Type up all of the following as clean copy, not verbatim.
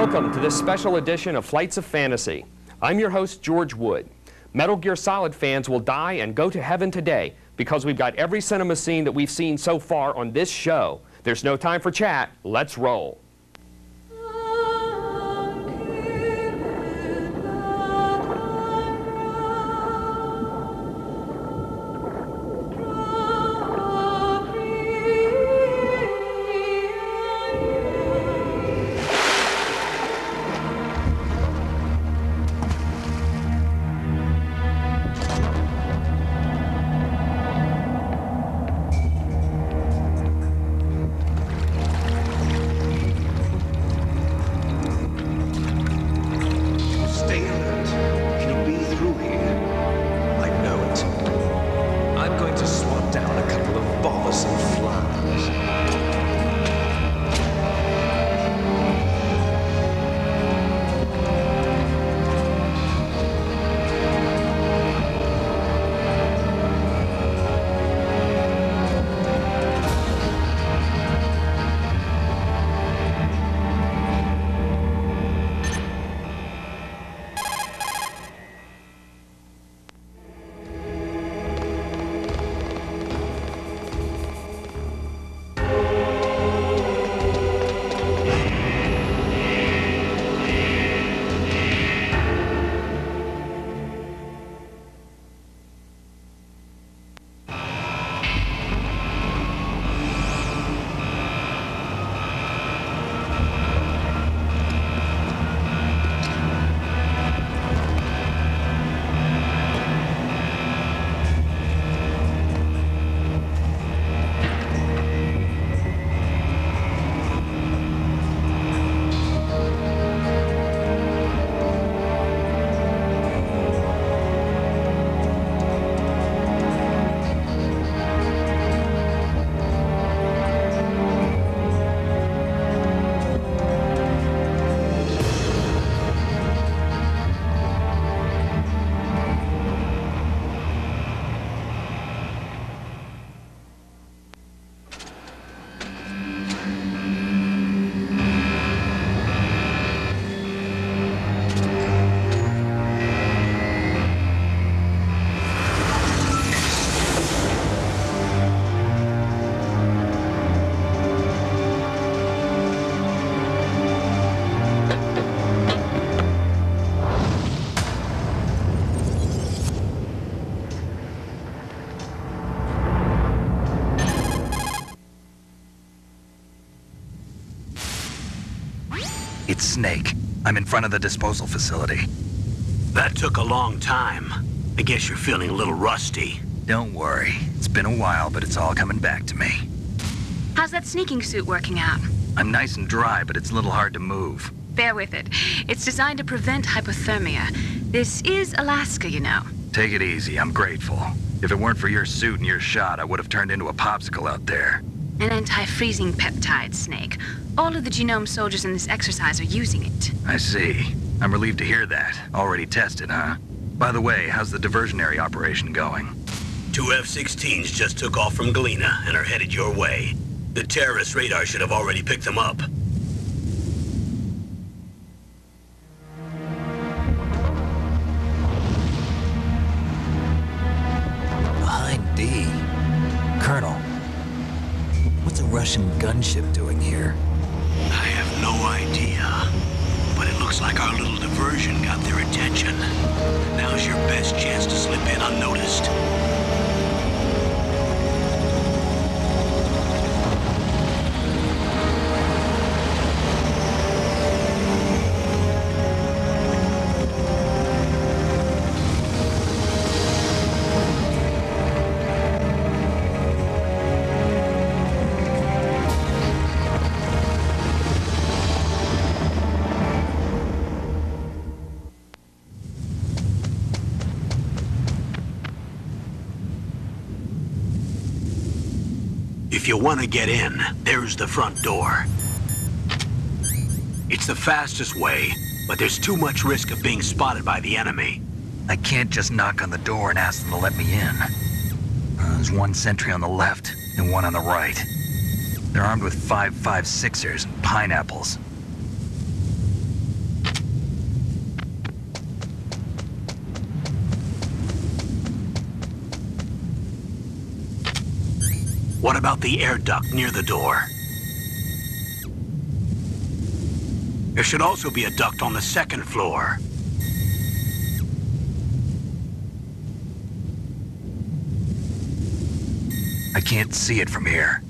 Welcome to this special edition of Flights of Fantasy. I'm your host, George Wood. Metal Gear Solid fans will die and go to heaven today because we've got every cinema scene that we've seen so far on this show. There's no time for chat. Let's roll. It's Snake. I'm in front of the disposal facility. That took a long time. I guess you're feeling a little rusty. Don't worry. It's been a while, but it's all coming back to me. How's that sneaking suit working out? I'm nice and dry, but it's a little hard to move. Bear with it. It's designed to prevent hypothermia. This is Alaska, you know. Take it easy. I'm grateful. If it weren't for your suit and your shot, I would have turned into a popsicle out there. An anti-freezing peptide, Snake. All of the Genome soldiers in this exercise are using it. I see. I'm relieved to hear that. Already tested, huh? By the way, how's the diversionary operation going? 2 F-16s just took off from Galena and are headed your way. The terrorist radar should have already picked them up. Behind D. Colonel, what's a Russian gunship doing here? I have no idea. But it looks like our little diversion got their attention. Now's your best chance to slip in unnoticed. If you want to get in, there's the front door. It's the fastest way, but there's too much risk of being spotted by the enemy. I can't just knock on the door and ask them to let me in. There's one sentry on the left and one on the right. They're armed with 5.56ers and pineapples. What about the air duct near the door? There should also be a duct on the second floor. I can't see it from here.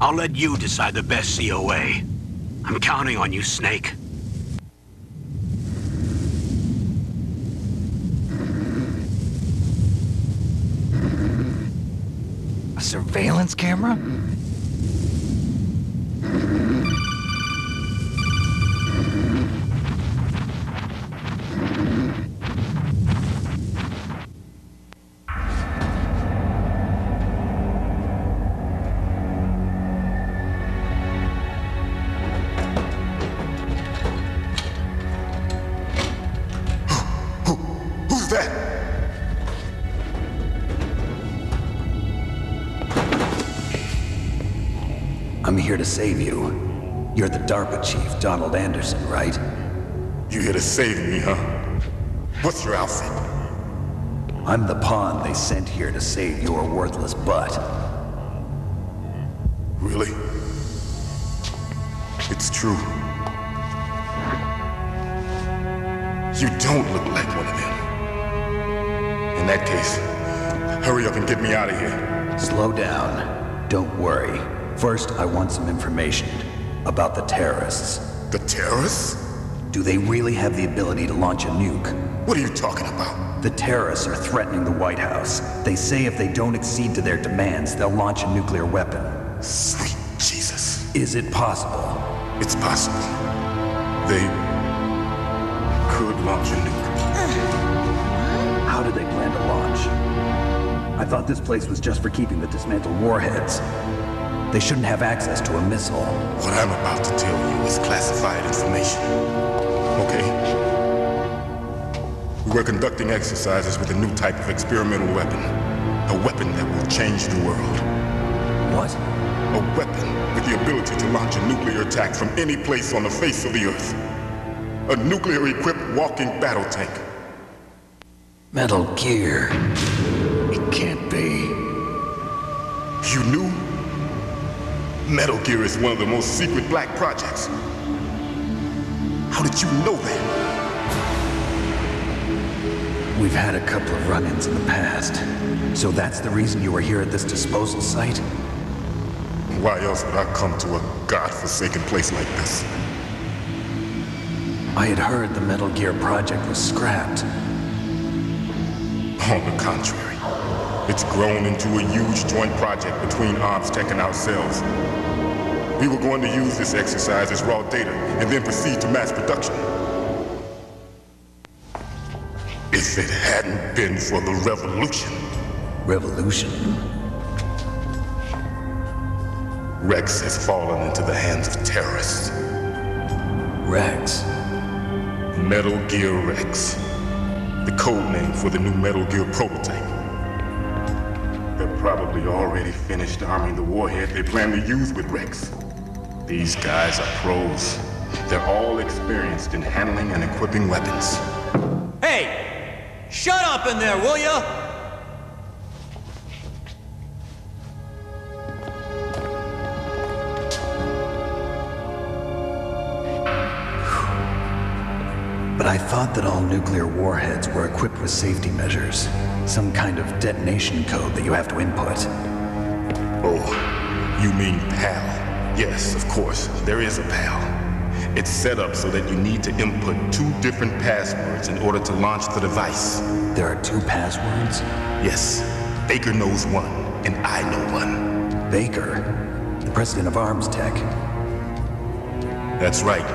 I'll let you decide the best COA. I'm counting on you, Snake. A surveillance camera? Who's that? I'm here to save you. You're the DARPA chief, Donald Anderson, right? You here to save me, huh? What's your outfit? I'm the pawn they sent here to save your worthless butt. Really? It's true. You don't look like one of them. In that case, hurry up and get me out of here. Slow down. Don't worry. First, I want some information about the terrorists. The terrorists? Do they really have the ability to launch a nuke? What are you talking about? The terrorists are threatening the White House. They say if they don't accede to their demands, they'll launch a nuclear weapon. Sweet Jesus. Is it possible? It's possible. They could launch a nuke. How do they plan to launch? I thought this place was just for keeping the dismantled warheads. They shouldn't have access to a missile. What I'm about to tell you is classified information. Okay? We were conducting exercises with a new type of experimental weapon. A weapon that will change the world. What? A weapon with the ability to launch a nuclear attack from any place on the face of the Earth. A nuclear-equipped walking battle tank. Metal Gear. It can't be. You knew? Metal Gear is one of the most secret black projects. How did you know that? We've had a couple of run-ins in the past. So that's the reason you were here at this disposal site? Why else would I come to a godforsaken place like this? I had heard the Metal Gear project was scrapped. On the contrary, it's grown into a huge joint project between ArmsTech and ourselves. We were going to use this exercise as raw data and then proceed to mass production. If it hadn't been for the revolution. Revolution? Rex has fallen into the hands of terrorists. Rex? Metal Gear Rex. The code name for the new Metal Gear prototype. They're probably already finished arming the warhead they plan to use with Rex. These guys are pros. They're all experienced in handling and equipping weapons. Hey! Shut up in there, will ya? But I thought that all nuclear warheads were equipped with safety measures. Some kind of detonation code that you have to input. Oh, you mean PAL? Yes, of course, there is a PAL. It's set up so that you need to input 2 different passwords in order to launch the device. There are 2 passwords? Yes, Baker knows one, and I know one. Baker? The president of ArmsTech? That's right.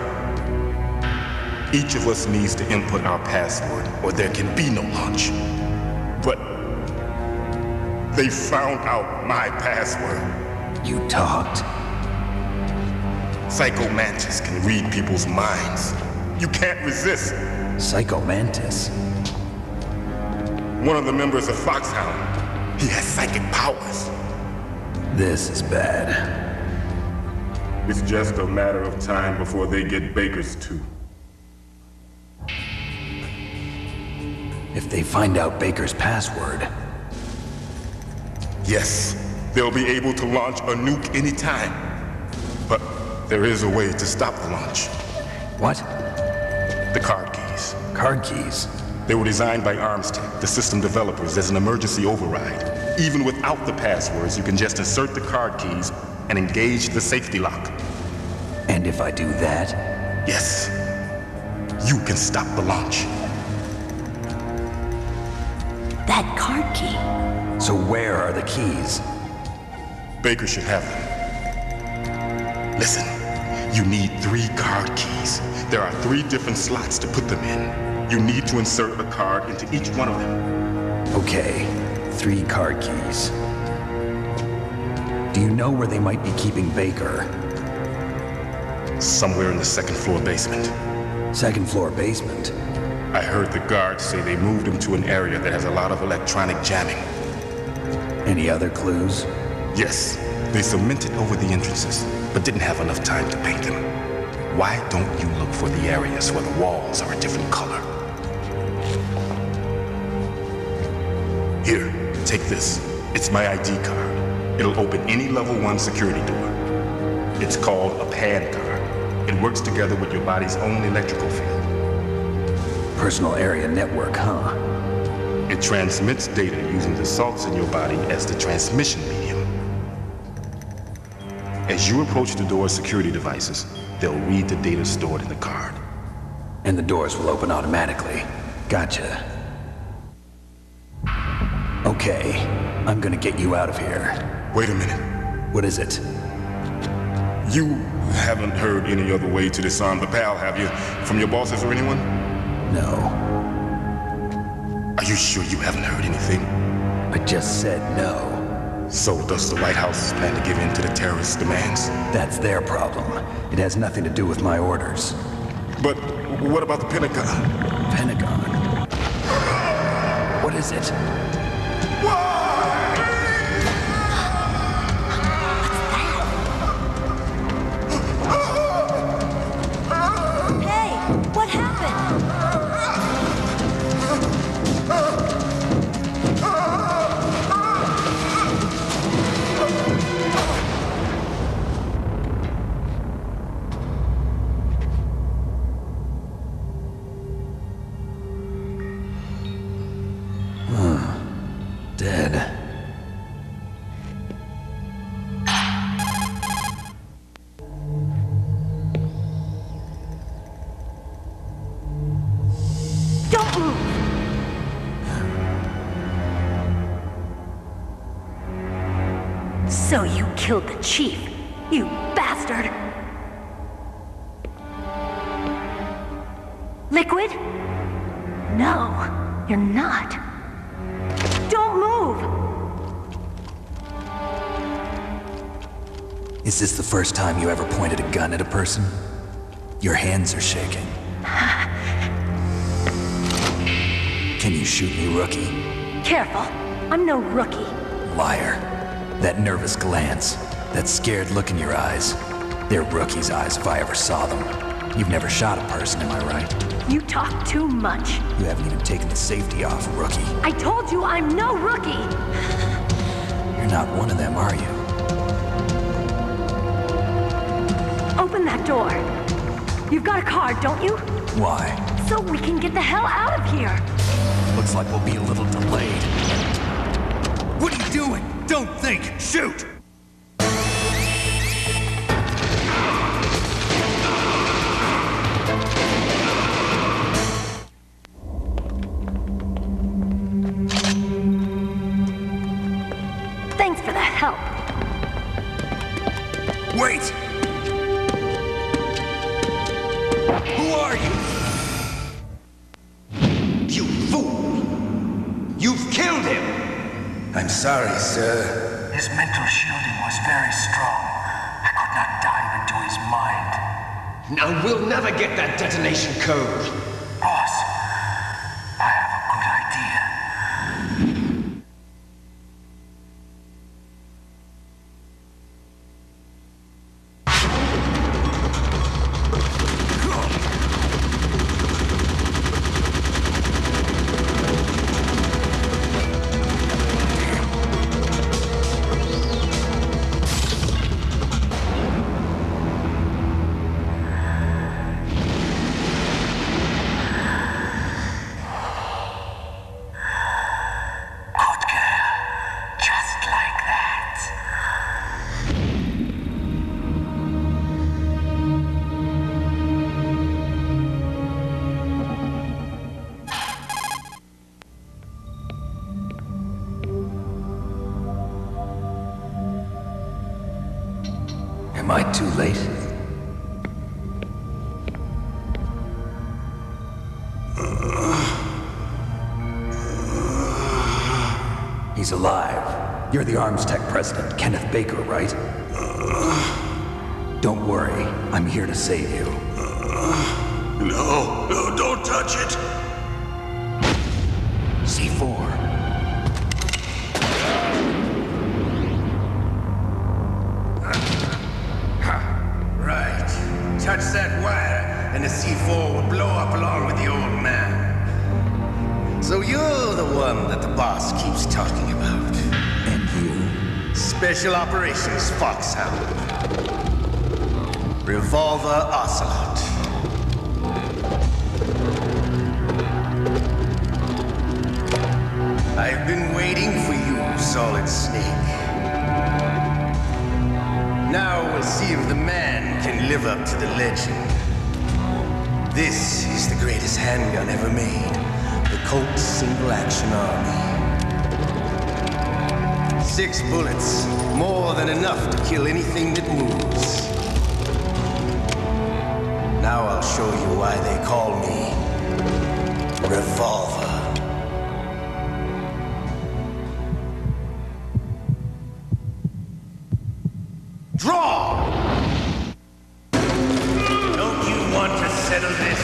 Each of us needs to input our password, or there can be no launch. But they found out my password. You talked? Psycho Mantis can read people's minds. You can't resist. Psycho Mantis? One of the members of Foxhound. He has psychic powers. This is bad. It's just a matter of time before they get Baker's too. If they find out Baker's password... Yes, they'll be able to launch a nuke anytime. But there is a way to stop the launch. What? The card keys. Card keys? They were designed by Armstech, the system developers, as an emergency override. Even without the passwords, you can just insert the card keys and engage the safety lock. And if I do that? Yes. You can stop the launch. That card key. So where are the keys? Baker should have them. Listen, you need 3 card keys. There are 3 different slots to put them in. You need to insert a card into each one of them. Okay, 3 card keys. Do you know where they might be keeping Baker? Somewhere in the 2nd floor basement. 2nd floor basement? I heard the guards say they moved him to an area that has a lot of electronic jamming. Any other clues? Yes, they cemented over the entrances, but didn't have enough time to paint them. Why don't you look for the areas where the walls are a different color? Here, take this. It's my ID card. It'll open any level 1 security door. It's called a PAN card. It works together with your body's own electrical field. Personal area network, huh? It transmits data using the salts in your body as the transmission medium. As you approach the door's security devices, they'll read the data stored in the card. And the doors will open automatically. Gotcha. Okay, I'm gonna get you out of here. Wait a minute. What is it? You haven't heard any other way to disarm the PAL, have you? From your bosses or anyone? No. Are you sure you haven't heard anything? I just said no. So does the White House plan to give in to the terrorists' demands? That's their problem. It has nothing to do with my orders. But what about the Pentagon? Pentagon? What is it? Hey, what happened? Dead. Don't move! So you killed the chief, you bastard! Liquid? No, you're not. Don't move! Is this the first time you ever pointed a gun at a person? Your hands are shaking. Can you shoot me, rookie? Careful, I'm no rookie. Liar. That nervous glance, that scared look in your eyes. They're rookie's eyes if I ever saw them. You've never shot a person, am I right? You talk too much. You haven't even taken the safety off, rookie. I told you I'm no rookie! You're not one of them, are you? Open that door. You've got a card, don't you? Why? So we can get the hell out of here. Looks like we'll be a little delayed. What are you doing? Don't think! Shoot! Thanks for the help. Wait! Who are you? You fool! You've killed him! I'm sorry, sir. His mental shielding was very strong. I could not dive into his mind. Now we'll never get that detonation code. Boss, I have a good idea. I too late? He's alive. You're the Arms Tech president, Kenneth Baker, right? Don't worry, I'm here to save you. No, don't touch it. C4. Right. Touch that wire, and the C4 will blow up along with the old man. So you're the one that the boss keeps talking about. And you? Special Operations Foxhound. Revolver Ocelot. I've been waiting for you, Solid Snake. Now we'll see if the man can live up to the legend. This is the greatest handgun ever made. The Colt Single Action Army. 6 bullets, more than enough to kill anything that moves. Now I'll show you why they call me Revolver. Draw! Don't you want to settle this?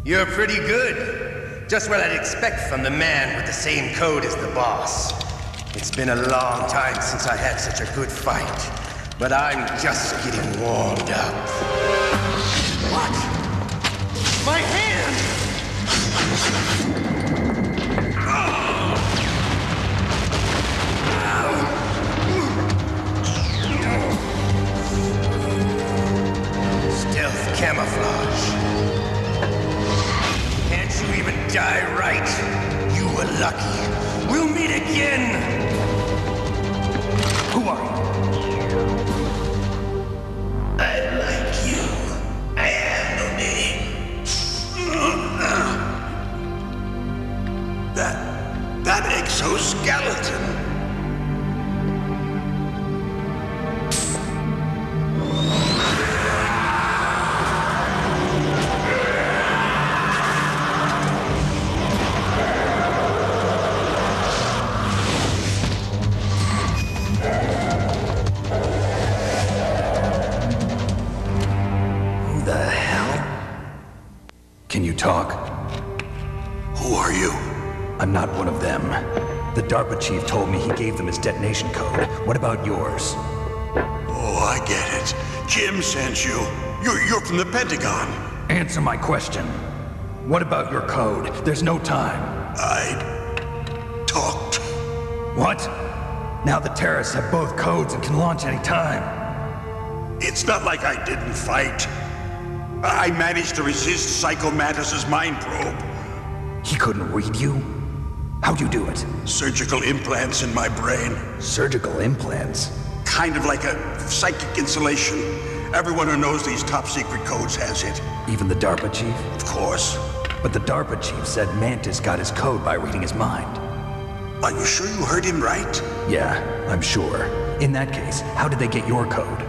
You're pretty good. Just what I'd expect from the man with the same code as the boss. It's been a long time since I had such a good fight, but I'm just getting warmed up. What? My hand! Stealth camouflage. Can't you even die right? You were lucky. We'll meet again! Who are you? I like you. I have no name. That exoskeleton. Who the hell? Can you talk? Who are you? I'm not one of them. The DARPA chief told me he gave them his detonation code. What about yours? Oh, I get it. Jim sent you. You're from the Pentagon. Answer my question. What about your code? There's no time. I talked. What? Now the terrorists have both codes and can launch any time. It's not like I didn't fight. I managed to resist Psycho Mantis's mind probe. He couldn't read you? How'd you do it? Surgical implants in my brain. Surgical implants? Kind of like a psychic insulation. Everyone who knows these top secret codes has it. Even the DARPA chief? Of course. But the DARPA chief said Mantis got his code by reading his mind. Are you sure you heard him right? Yeah, I'm sure. In that case, how did they get your code?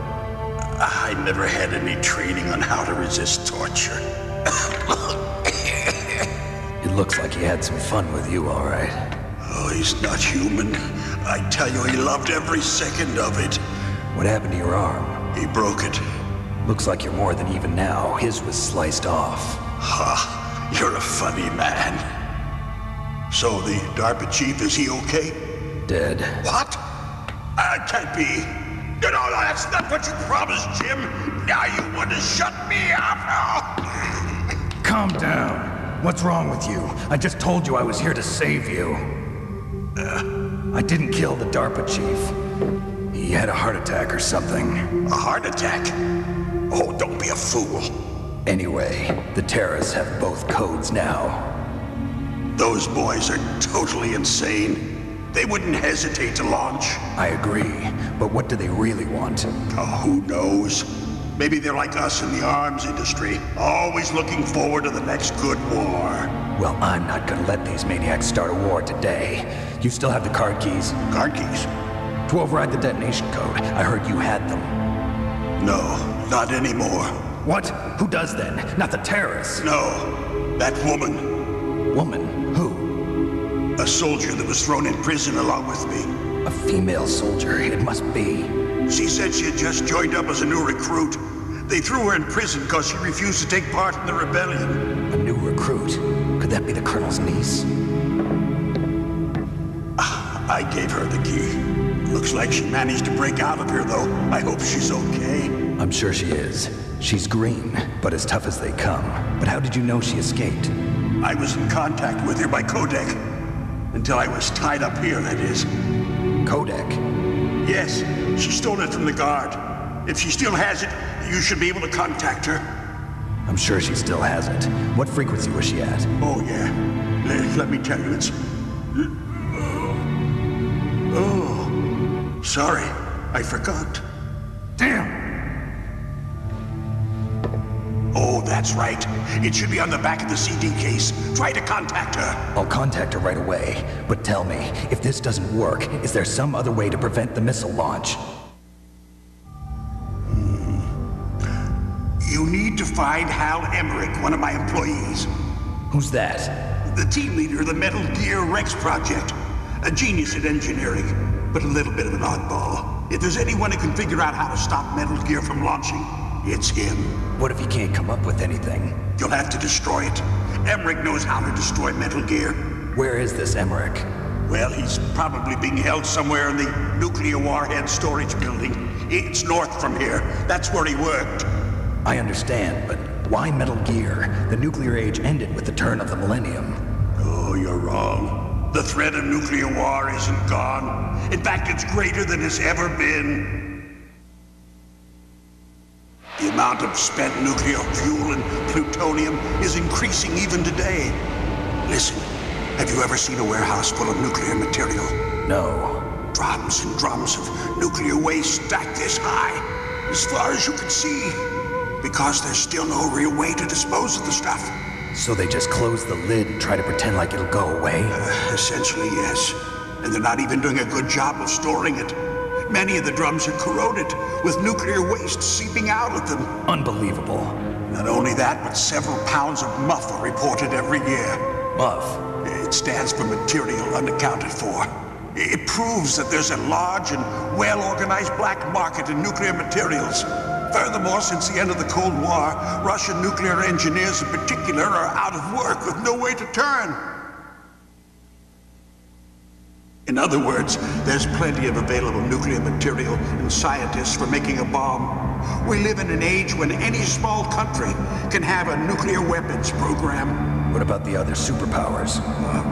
I never had any training on how to resist torture. It looks like he had some fun with you, all right. Oh, he's not human. I tell you, he loved every second of it. What happened to your arm? He broke it. Looks like you're more than even now. His was sliced off. Ha, you're a funny man. So the DARPA chief, is he okay? Dead. What? Can't be. No, that's not what you promised, Jim. Now you want to shut me up? Calm down. What's wrong with you? I just told you I was here to save you. I didn't kill the DARPA chief. He had a heart attack or something. A heart attack? Oh, don't be a fool. Anyway, the terrorists have both codes now. Those boys are totally insane. They wouldn't hesitate to launch. I agree, but what do they really want? Oh, who knows? Maybe they're like us in the arms industry, always looking forward to the next good war. Well, I'm not gonna let these maniacs start a war today. You still have the card keys? Card keys? To override the detonation code. I heard you had them. No, not anymore. What? Who does then? Not the terrorists. No, that woman. Woman? Who? A soldier that was thrown in prison along with me. A female soldier, it must be. She said she had just joined up as a new recruit. They threw her in prison because she refused to take part in the rebellion. A new recruit? Could that be the Colonel's niece? I gave her the key. Looks like she managed to break out of here, though. I hope she's okay. I'm sure she is. She's green, but as tough as they come. But how did you know she escaped? I was in contact with her by codec. Until I was tied up here, that is. Codec? Yes, she stole it from the guard. If she still has it, you should be able to contact her. I'm sure she still has it. What frequency was she at? Oh, yeah. Let me tell you, it's... Oh, sorry. I forgot. Damn! Oh, that's right. It should be on the back of the CD case. Try to contact her. I'll contact her right away. But tell me, if this doesn't work, is there some other way to prevent the missile launch? You need to find Hal Emmerich, one of my employees. Who's that? The team leader of the Metal Gear Rex project. A genius at engineering, but a little bit of an oddball. If there's anyone who can figure out how to stop Metal Gear from launching, it's him. What if he can't come up with anything? You'll have to destroy it. Emmerich knows how to destroy Metal Gear. Where is this Emmerich? Well, he's probably being held somewhere in the nuclear warhead storage building. It's north from here. That's where he worked. I understand, but why Metal Gear? The nuclear age ended with the turn of the millennium. Oh, you're wrong. The threat of nuclear war isn't gone. In fact, it's greater than it's ever been. The amount of spent nuclear fuel and plutonium is increasing even today. Listen, have you ever seen a warehouse full of nuclear material? No. Drums and drums of nuclear waste stacked this high, as far as you can see. Because there's still no real way to dispose of the stuff. So they just close the lid and try to pretend like it'll go away? Essentially, yes. And they're not even doing a good job of storing it. Many of the drums are corroded, with nuclear waste seeping out of them. Unbelievable. Not only that, but several pounds of MUF are reported every year. MUF? It stands for material unaccounted for. It proves that there's a large and well-organized black market in nuclear materials. Furthermore, since the end of the Cold War, Russian nuclear engineers in particular are out of work with no way to turn. In other words, there's plenty of available nuclear material and scientists for making a bomb. We live in an age when any small country can have a nuclear weapons program. What about the other superpowers?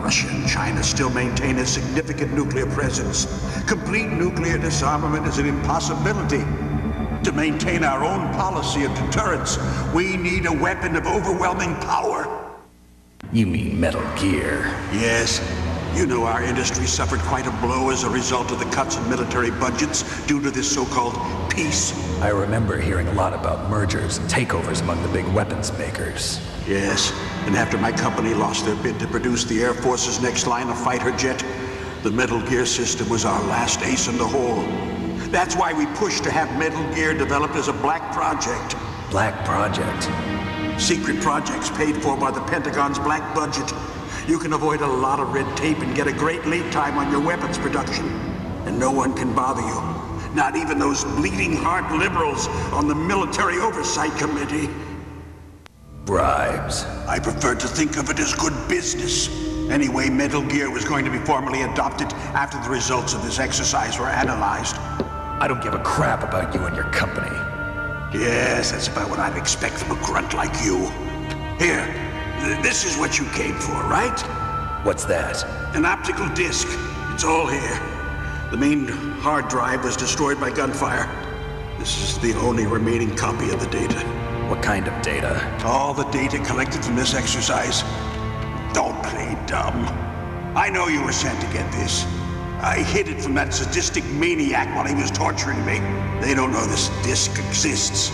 Russia and China still maintain a significant nuclear presence. Complete nuclear disarmament is an impossibility. To maintain our own policy of deterrence, we need a weapon of overwhelming power. You mean Metal Gear? Yes. You know our industry suffered quite a blow as a result of the cuts in military budgets due to this so-called peace. I remember hearing a lot about mergers and takeovers among the big weapons makers. Yes, and after my company lost their bid to produce the Air Force's next line of fighter jet, the Metal Gear system was our last ace in the hole. That's why we pushed to have Metal Gear developed as a black project. Black project? Secret projects paid for by the Pentagon's black budget. You can avoid a lot of red tape and get a great lead time on your weapons production. And no one can bother you. Not even those bleeding heart liberals on the Military Oversight Committee. Bribes. I prefer to think of it as good business. Anyway, Metal Gear was going to be formally adopted after the results of this exercise were analyzed. I don't give a crap about you and your company. Yes, that's about what I'd expect from a grunt like you. Here, this is what you came for, right? What's that? An optical disc. It's all here. The main hard drive was destroyed by gunfire. This is the only remaining copy of the data. What kind of data? All the data collected from this exercise. Don't play dumb. I know you were sent to get this. I hid it from that sadistic maniac while he was torturing me. They don't know this disc exists.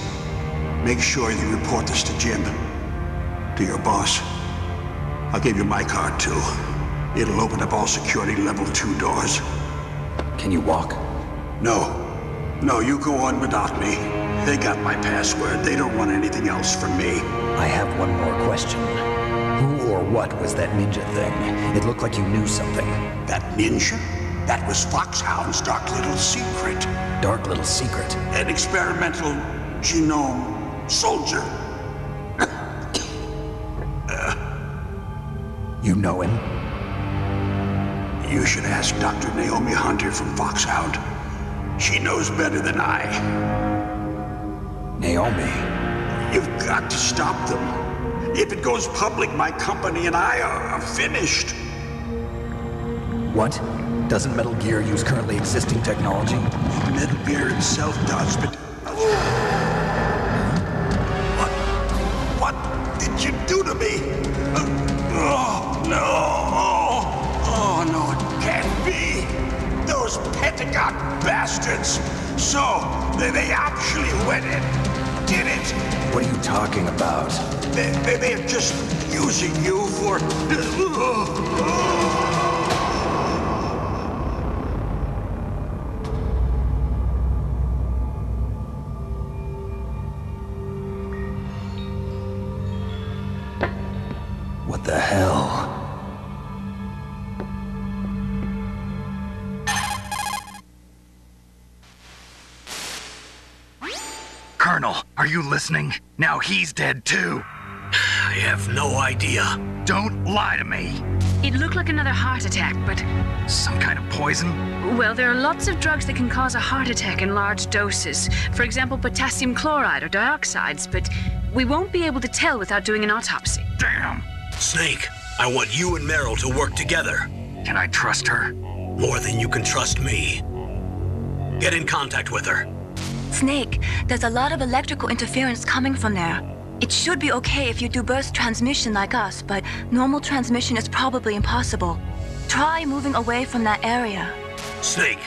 Make sure you report this to Jim. To your boss. I'll give you my card, too. It'll open up all security level 2 doors. Can you walk? No. No, you go on without me. They got my password. They don't want anything else from me. I have one more question. Who or what was that ninja thing? It looked like you knew something. That ninja? That was Foxhound's dark little secret. Dark little secret? An experimental genome soldier. You know him? You should ask Dr. Naomi Hunter from Foxhound. She knows better than I. Naomi? You've got to stop them. If it goes public, my company and I are finished. What? Doesn't Metal Gear use currently existing technology? Metal Gear itself does, but... What did you do to me? Oh, no. Oh, no, it can't be. Those Pentagon bastards. So, they actually went and did it. What are you talking about? They're just using you for... What the hell? Colonel, are you listening? Now he's dead too. I have no idea. Don't lie to me. It looked like another heart attack, but... Some kind of poison? Well, there are lots of drugs that can cause a heart attack in large doses. For example, potassium chloride or dioxides, but we won't be able to tell without doing an autopsy. Damn. Snake, I want you and Meryl to work together. Can I trust her? More than you can trust me. Get in contact with her. Snake, there's a lot of electrical interference coming from there. It should be okay if you do burst transmission like us, but normal transmission is probably impossible. Try moving away from that area. Snake,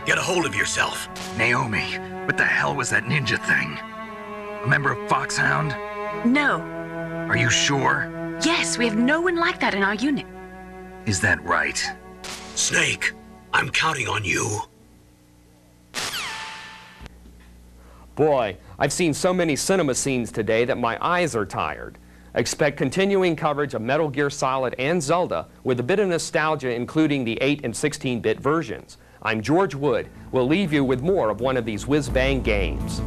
get a hold of yourself. Naomi, what the hell was that ninja thing? A member of Foxhound? No. Are you sure? Yes, we have no one like that in our unit. Is that right? Snake, I'm counting on you. Boy, I've seen so many cinema scenes today that my eyes are tired. Expect continuing coverage of Metal Gear Solid and Zelda with a bit of nostalgia, including the 8 and 16-bit versions. I'm George Wood. We'll leave you with more of one of these whiz-bang games.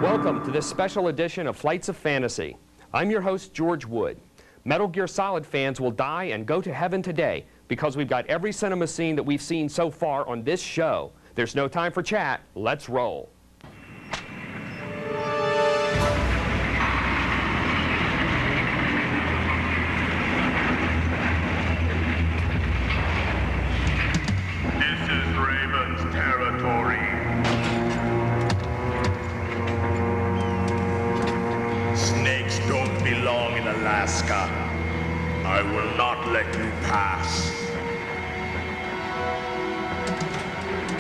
Welcome to this special edition of Flights of Fantasy. I'm your host, George Wood. Metal Gear Solid fans will die and go to heaven today because we've got every cinema scene that we've seen so far on this show. There's no time for chat. Let's roll. This is Raven's territory. Snakes don't belong in Alaska. I will not let you pass.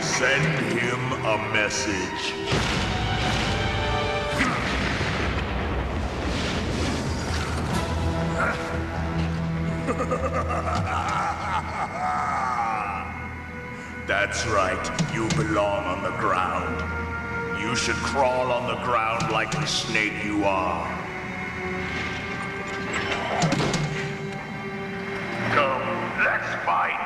Send him a message. That's right, you belong on the ground. You should crawl on the ground like the snake you are. Come, let's fight.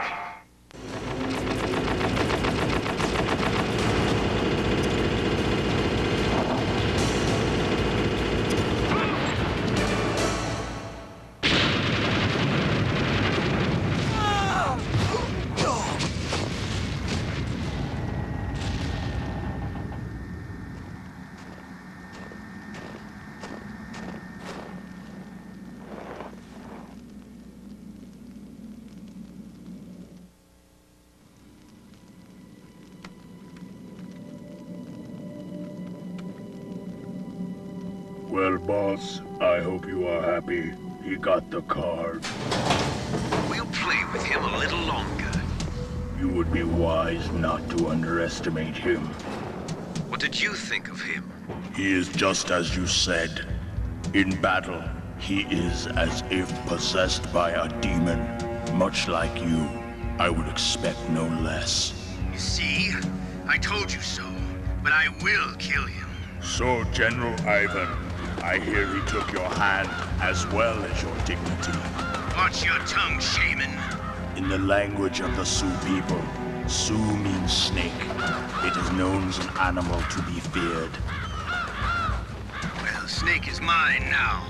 Well, boss, I hope you are happy. He got the card. We'll play with him a little longer. You would be wise not to underestimate him. What did you think of him? He is just as you said. In battle, he is as if possessed by a demon. Much like you, I would expect no less. You see? I told you so, but I will kill him. So, General Ivan, I hear he took your hand as well as your dignity. Watch your tongue, shaman. In the language of the Sioux people, Sioux means snake. It is known as an animal to be feared. Well, Snake is mine now.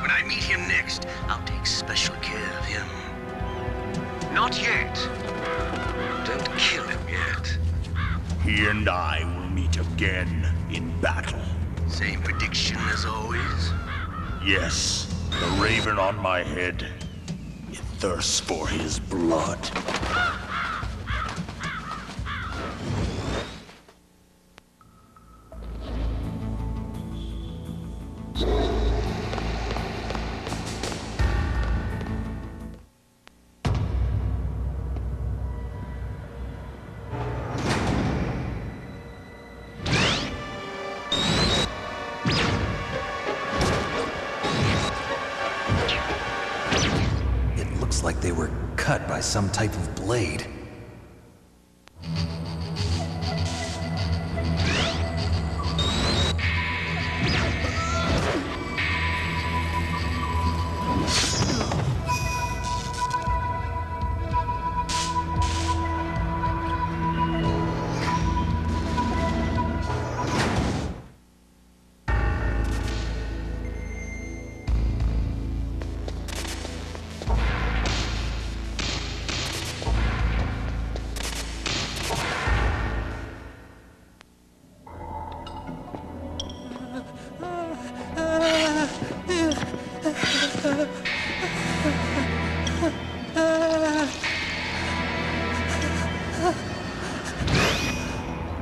When I meet him next, I'll take special care of him. Not yet. Don't kill him yet. He and I will meet again in battle. Same prediction as always? Yes, the raven on my head. It thirsts for his blood. Like they were cut by some type of blade.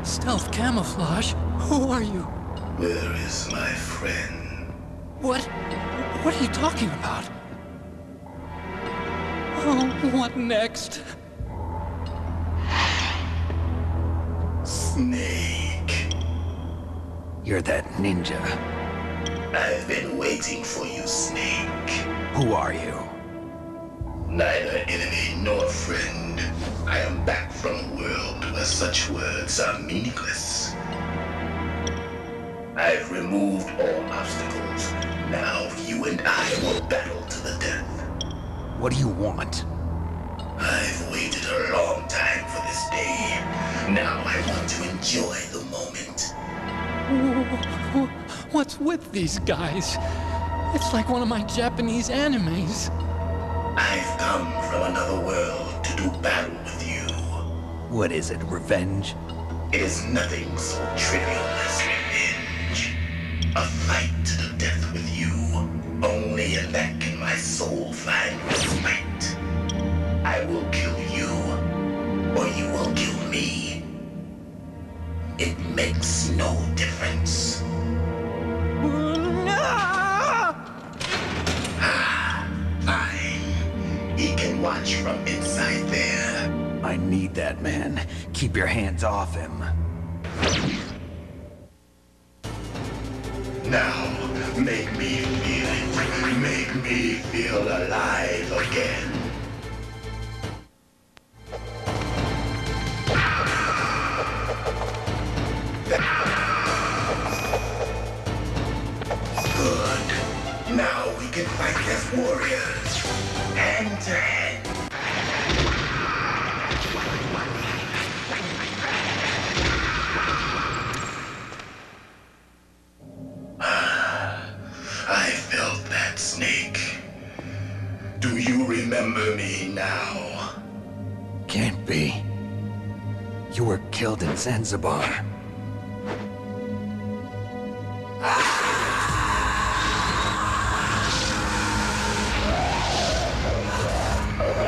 Stealth camouflage? Who are you? Where is my friend? What are you talking about? Oh, what next? Snake. You're that ninja. I've been waiting for you, Snake. Who are you? Neither enemy nor friend. I am back from a world where such words are meaningless. I've removed all obstacles. Now you and I will battle to the death. What do you want? I've waited a long time for this day. Now I want to enjoy the moment. What's with these guys? It's like one of my Japanese animes. I've come from another world to do battle with you. What is it, revenge? It is nothing so trivial as revenge. A fight to the death with you. Only in that can my soul find respite. I will kill you, or you will kill me. It makes no difference. Fine. He can watch from inside there. I need that man. Keep your hands off him. Now, make me feel it. Make me feel alive again. Good. Now we can fight as warriors. Hand to hand. I felt that, Snake. Do you remember me now? Can't be. You were killed in Zanzibar.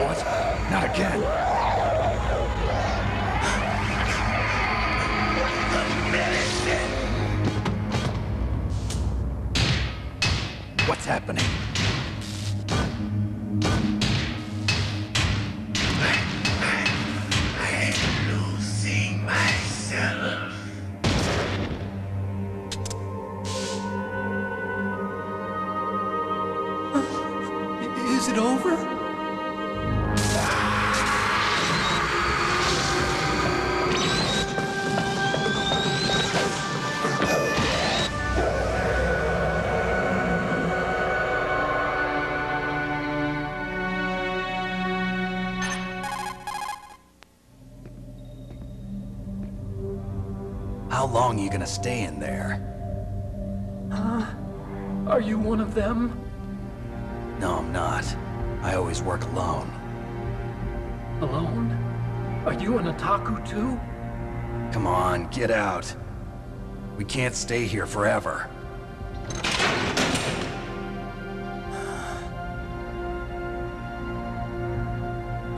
What? Not again. What's happening? I'm losing myself. Is it over? How long are you gonna stay in there? Are you one of them? No, I'm not. I always work alone. Alone? Are you an otaku too? Come on, get out. We can't stay here forever.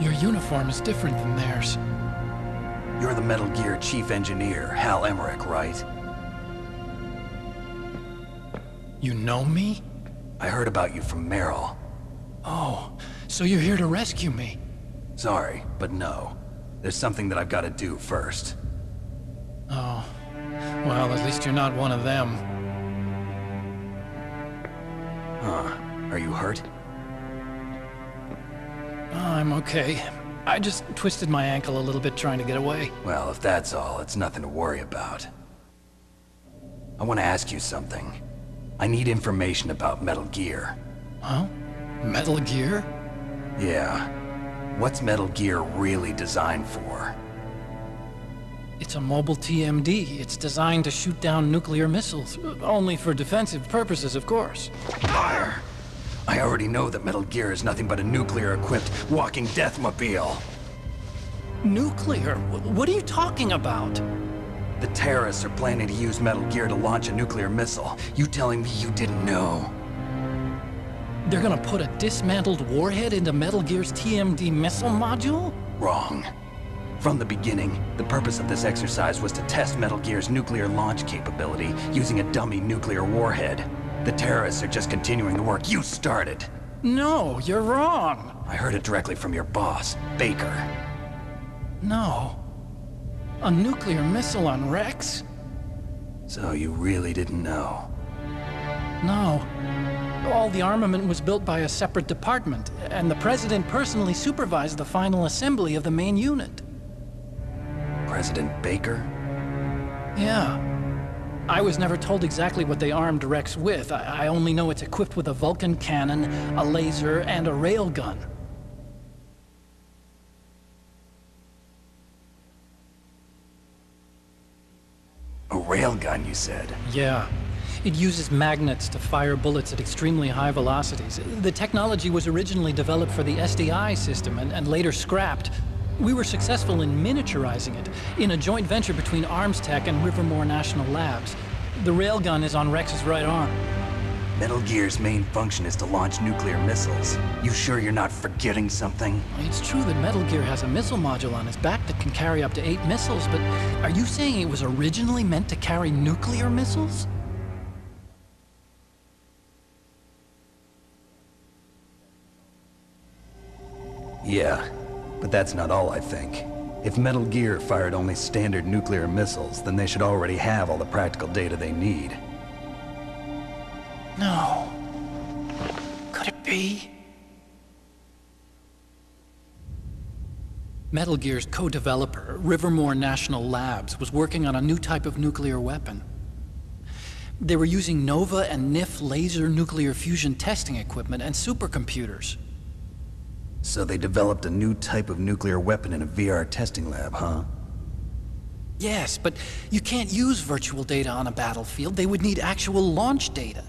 Your uniform is different than theirs. You're the Metal Gear Chief Engineer, Hal Emmerich, right? You know me? I heard about you from Meryl. Oh, so you're here to rescue me? Sorry, but no. There's something that I've got to do first. Oh. Well, at least you're not one of them. Huh. Are you hurt? I'm okay. I just twisted my ankle a little bit trying to get away. Well, if that's all, it's nothing to worry about. I want to ask you something. I need information about Metal Gear. Huh? Metal Gear? Yeah. What's Metal Gear really designed for? It's a mobile TMD. It's designed to shoot down nuclear missiles. Only for defensive purposes, of course. Fire! I already know that Metal Gear is nothing but a nuclear-equipped walking deathmobile. Nuclear? What are you talking about? The terrorists are planning to use Metal Gear to launch a nuclear missile. You telling me you didn't know? They're gonna put a dismantled warhead into Metal Gear's TMD missile module? Wrong. From the beginning, the purpose of this exercise was to test Metal Gear's nuclear launch capability using a dummy nuclear warhead. The terrorists are just continuing the work you started. No, you're wrong. I heard it directly from your boss, Baker. No. A nuclear missile on Rex? So you really didn't know? No. All the armament was built by a separate department, and the President personally supervised the final assembly of the main unit. President Baker? Yeah. I was never told exactly what they armed Rex with. I only know it's equipped with a Vulcan cannon, a laser, and a railgun. A railgun, you said? Yeah. It uses magnets to fire bullets at extremely high velocities. The technology was originally developed for the SDI system and later scrapped. We were successful in miniaturizing it, in a joint venture between ArmsTech and Rivermore National Labs. The railgun is on Rex's right arm. Metal Gear's main function is to launch nuclear missiles. You sure you're not forgetting something? It's true that Metal Gear has a missile module on his back that can carry up to 8 missiles, but are you saying it was originally meant to carry nuclear missiles? Yeah, but that's not all I think. If Metal Gear fired only standard nuclear missiles, then they should already have all the practical data they need. No. Could it be? Metal Gear's co-developer, Rivermore National Labs, was working on a new type of nuclear weapon. They were using NOVA and NIF laser nuclear fusion testing equipment and supercomputers. So they developed a new type of nuclear weapon in a VR testing lab, huh? Yes, but you can't use virtual data on a battlefield. They would need actual launch data.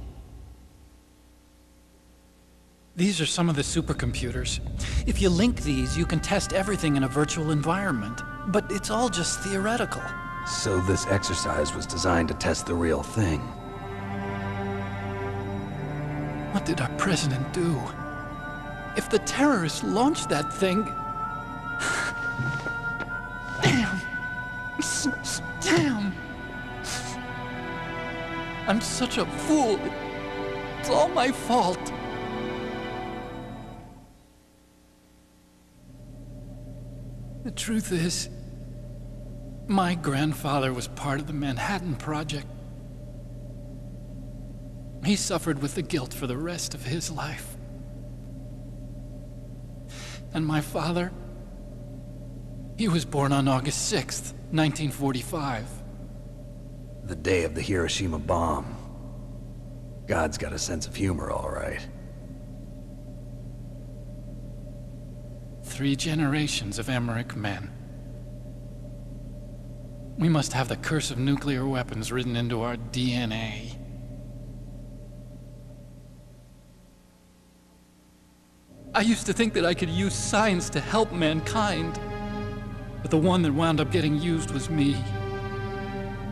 These are some of the supercomputers. If you link these, you can test everything in a virtual environment. But it's all just theoretical. So this exercise was designed to test the real thing. What did our president do? If the terrorists launched that thing... Damn! Damn! I'm such a fool. It's all my fault. The truth is, my grandfather was part of the Manhattan Project. He suffered with the guilt for the rest of his life. And my father, he was born on August 6th, 1945. The day of the Hiroshima bomb. God's got a sense of humor, all right. 3 generations of Emmerich men. We must have the curse of nuclear weapons written into our DNA. I used to think that I could use science to help mankind, but the one that wound up getting used was me.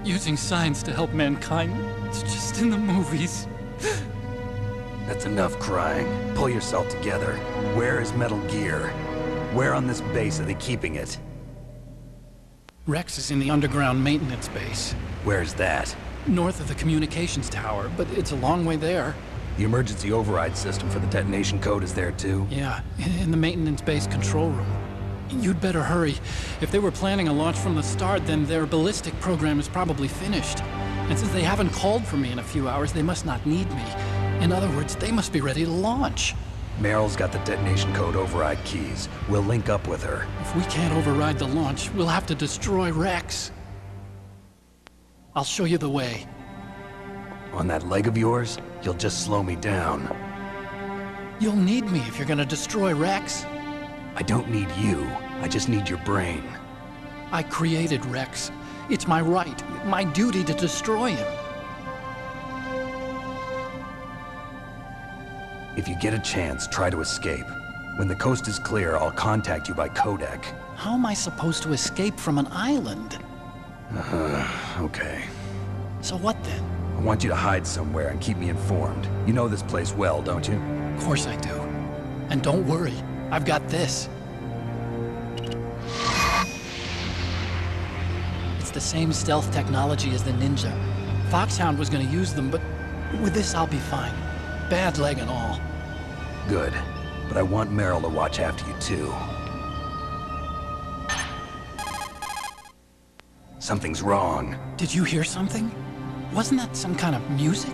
Using science to help mankind, it's just in the movies. That's enough crying. Pull yourself together. Where is Metal Gear? Where on this base are they keeping it? Rex is in the underground maintenance base. Where's that? North of the communications tower, but it's a long way there. The emergency override system for the detonation code is there too? Yeah, in the maintenance base control room. You'd better hurry. If they were planning a launch from the start, then their ballistic program is probably finished. And since they haven't called for me in a few hours, they must not need me. In other words, they must be ready to launch. Meryl's got the detonation code override keys. We'll link up with her. If we can't override the launch, we'll have to destroy Rex. I'll show you the way. On that leg of yours, you'll just slow me down. You'll need me if you're gonna destroy Rex. I don't need you. I just need your brain. I created Rex. It's my right, my duty to destroy him. If you get a chance, try to escape. When the coast is clear, I'll contact you by codec. How am I supposed to escape from an island? Okay. So what then? I want you to hide somewhere and keep me informed. You know this place well, don't you? Of course I do. And don't worry, I've got this. It's the same stealth technology as the Ninja. Foxhound was gonna use them, but with this I'll be fine. Bad leg and all. Good. But I want Meryl to watch after you too. Something's wrong. Did you hear something? Wasn't that some kind of music?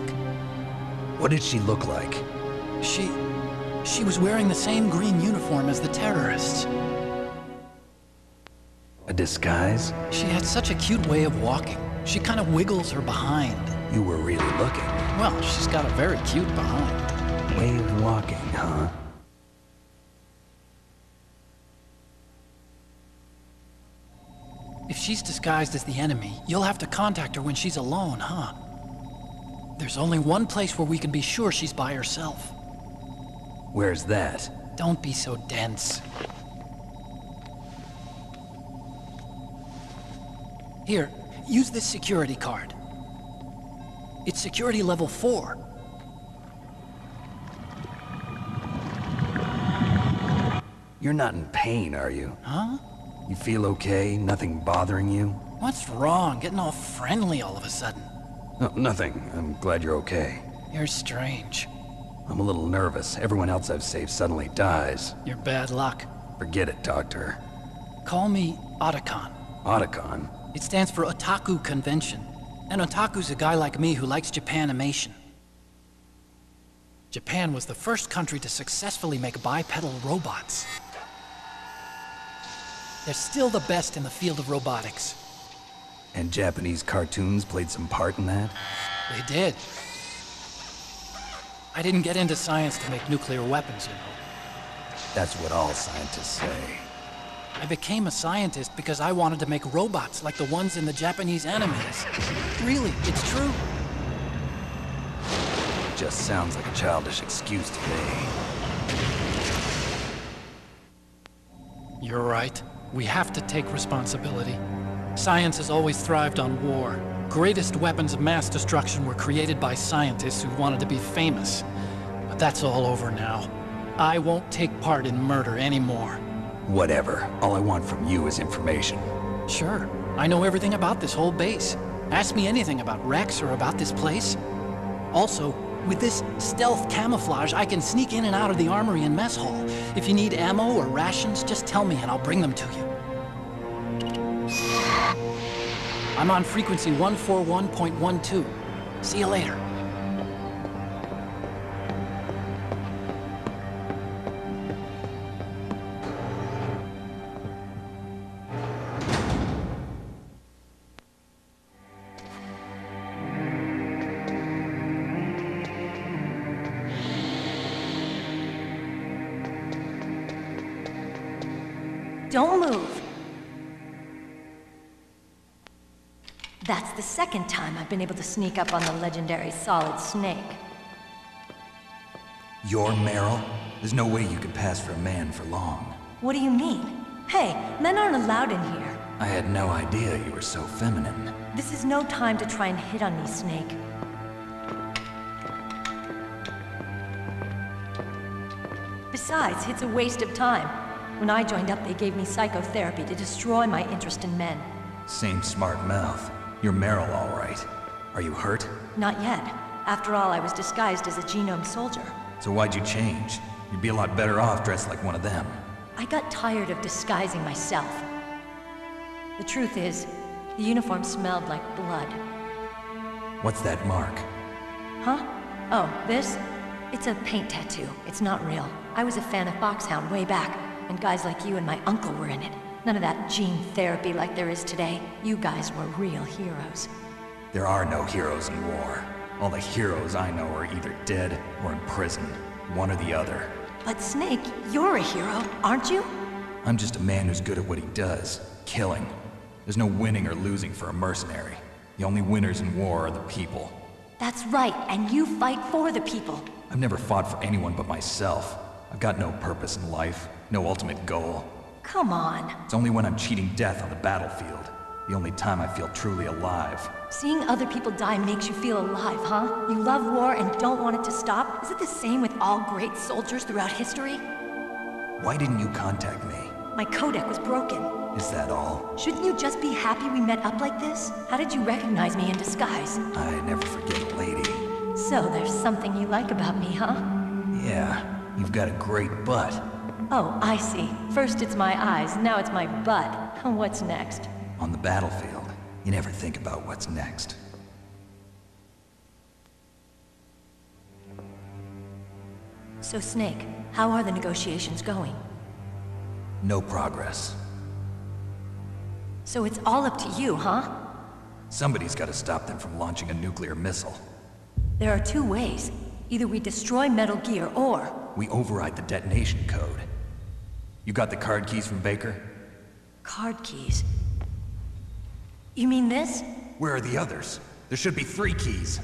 What did she look like? She was wearing the same green uniform as the terrorists. A disguise? She had such a cute way of walking. She kind of wiggles her behind. You were really looking. Well, she's got a very cute behind. Way of walking, huh? If she's disguised as the enemy, you'll have to contact her when she's alone, huh? There's only one place where we can be sure she's by herself. Where's that? Don't be so dense. Here, use this security card. It's security level 4. You're not in pain, are you? Huh? You feel okay? Nothing bothering you? What's wrong? Getting all friendly all of a sudden. No, nothing. I'm glad you're okay. You're strange. I'm a little nervous. Everyone else I've saved suddenly dies. You're bad luck. Forget it, Doctor. Call me Otacon. Otacon? It stands for Otaku Convention. And Otaku's a guy like me who likes Japanimation. Japan was the first country to successfully make bipedal robots. They're still the best in the field of robotics. And Japanese cartoons played some part in that? They did. I didn't get into science to make nuclear weapons, you know. That's what all scientists say. I became a scientist because I wanted to make robots like the ones in the Japanese animes. Really, it's true. Just sounds like a childish excuse to me. You're right. We have to take responsibility. Science has always thrived on war. Greatest weapons of mass destruction were created by scientists who wanted to be famous. But that's all over now. I won't take part in murder anymore. Whatever. All I want from you is information. Sure. I know everything about this whole base. Ask me anything about Rex or about this place. Also, with this stealth camouflage, I can sneak in and out of the armory and mess hall. If you need ammo or rations, just tell me and I'll bring them to you. I'm on frequency 141.12. See you later. Don't move. That's the second time I've been able to sneak up on the legendary Solid Snake. You're Meryl? There's no way you could pass for a man for long. What do you mean? Hey, men aren't allowed in here. I had no idea you were so feminine. This is no time to try and hit on me, Snake. Besides, it's a waste of time. When I joined up, they gave me psychotherapy to destroy my interest in men. Same smart mouth. You're Meryl, all right. Are you hurt? Not yet. After all, I was disguised as a genome soldier. So why'd you change? You'd be a lot better off dressed like one of them. I got tired of disguising myself. The truth is, the uniform smelled like blood. What's that mark? Huh? Oh, this? It's a paint tattoo. It's not real. I was a fan of Foxhound way back, and guys like you and my uncle were in it. None of that gene therapy like there is today. You guys were real heroes. There are no heroes in war. All the heroes I know are either dead or in prison. One or the other. But Snake, you're a hero, aren't you? I'm just a man who's good at what he does. Killing. There's no winning or losing for a mercenary. The only winners in war are the people. That's right, and you fight for the people. I've never fought for anyone but myself. I've got no purpose in life, no ultimate goal. Come on. It's only when I'm cheating death on the battlefield. The only time I feel truly alive. Seeing other people die makes you feel alive, huh? You love war and don't want it to stop? Is it the same with all great soldiers throughout history? Why didn't you contact me? My codec was broken. Is that all? Shouldn't you just be happy we met up like this? How did you recognize me in disguise? I never forget a lady. So there's something you like about me, huh? Yeah, you've got a great butt. Oh, I see. First it's my eyes, now it's my butt. What's next? On the battlefield, you never think about what's next. So Snake, how are the negotiations going? No progress. So it's all up to you, huh? Somebody's got to stop them from launching a nuclear missile. There are two ways. Either we destroy Metal Gear, or... we override the detonation code. You got the card keys from Baker? Card keys? You mean this? Where are the others? There should be 3 keys.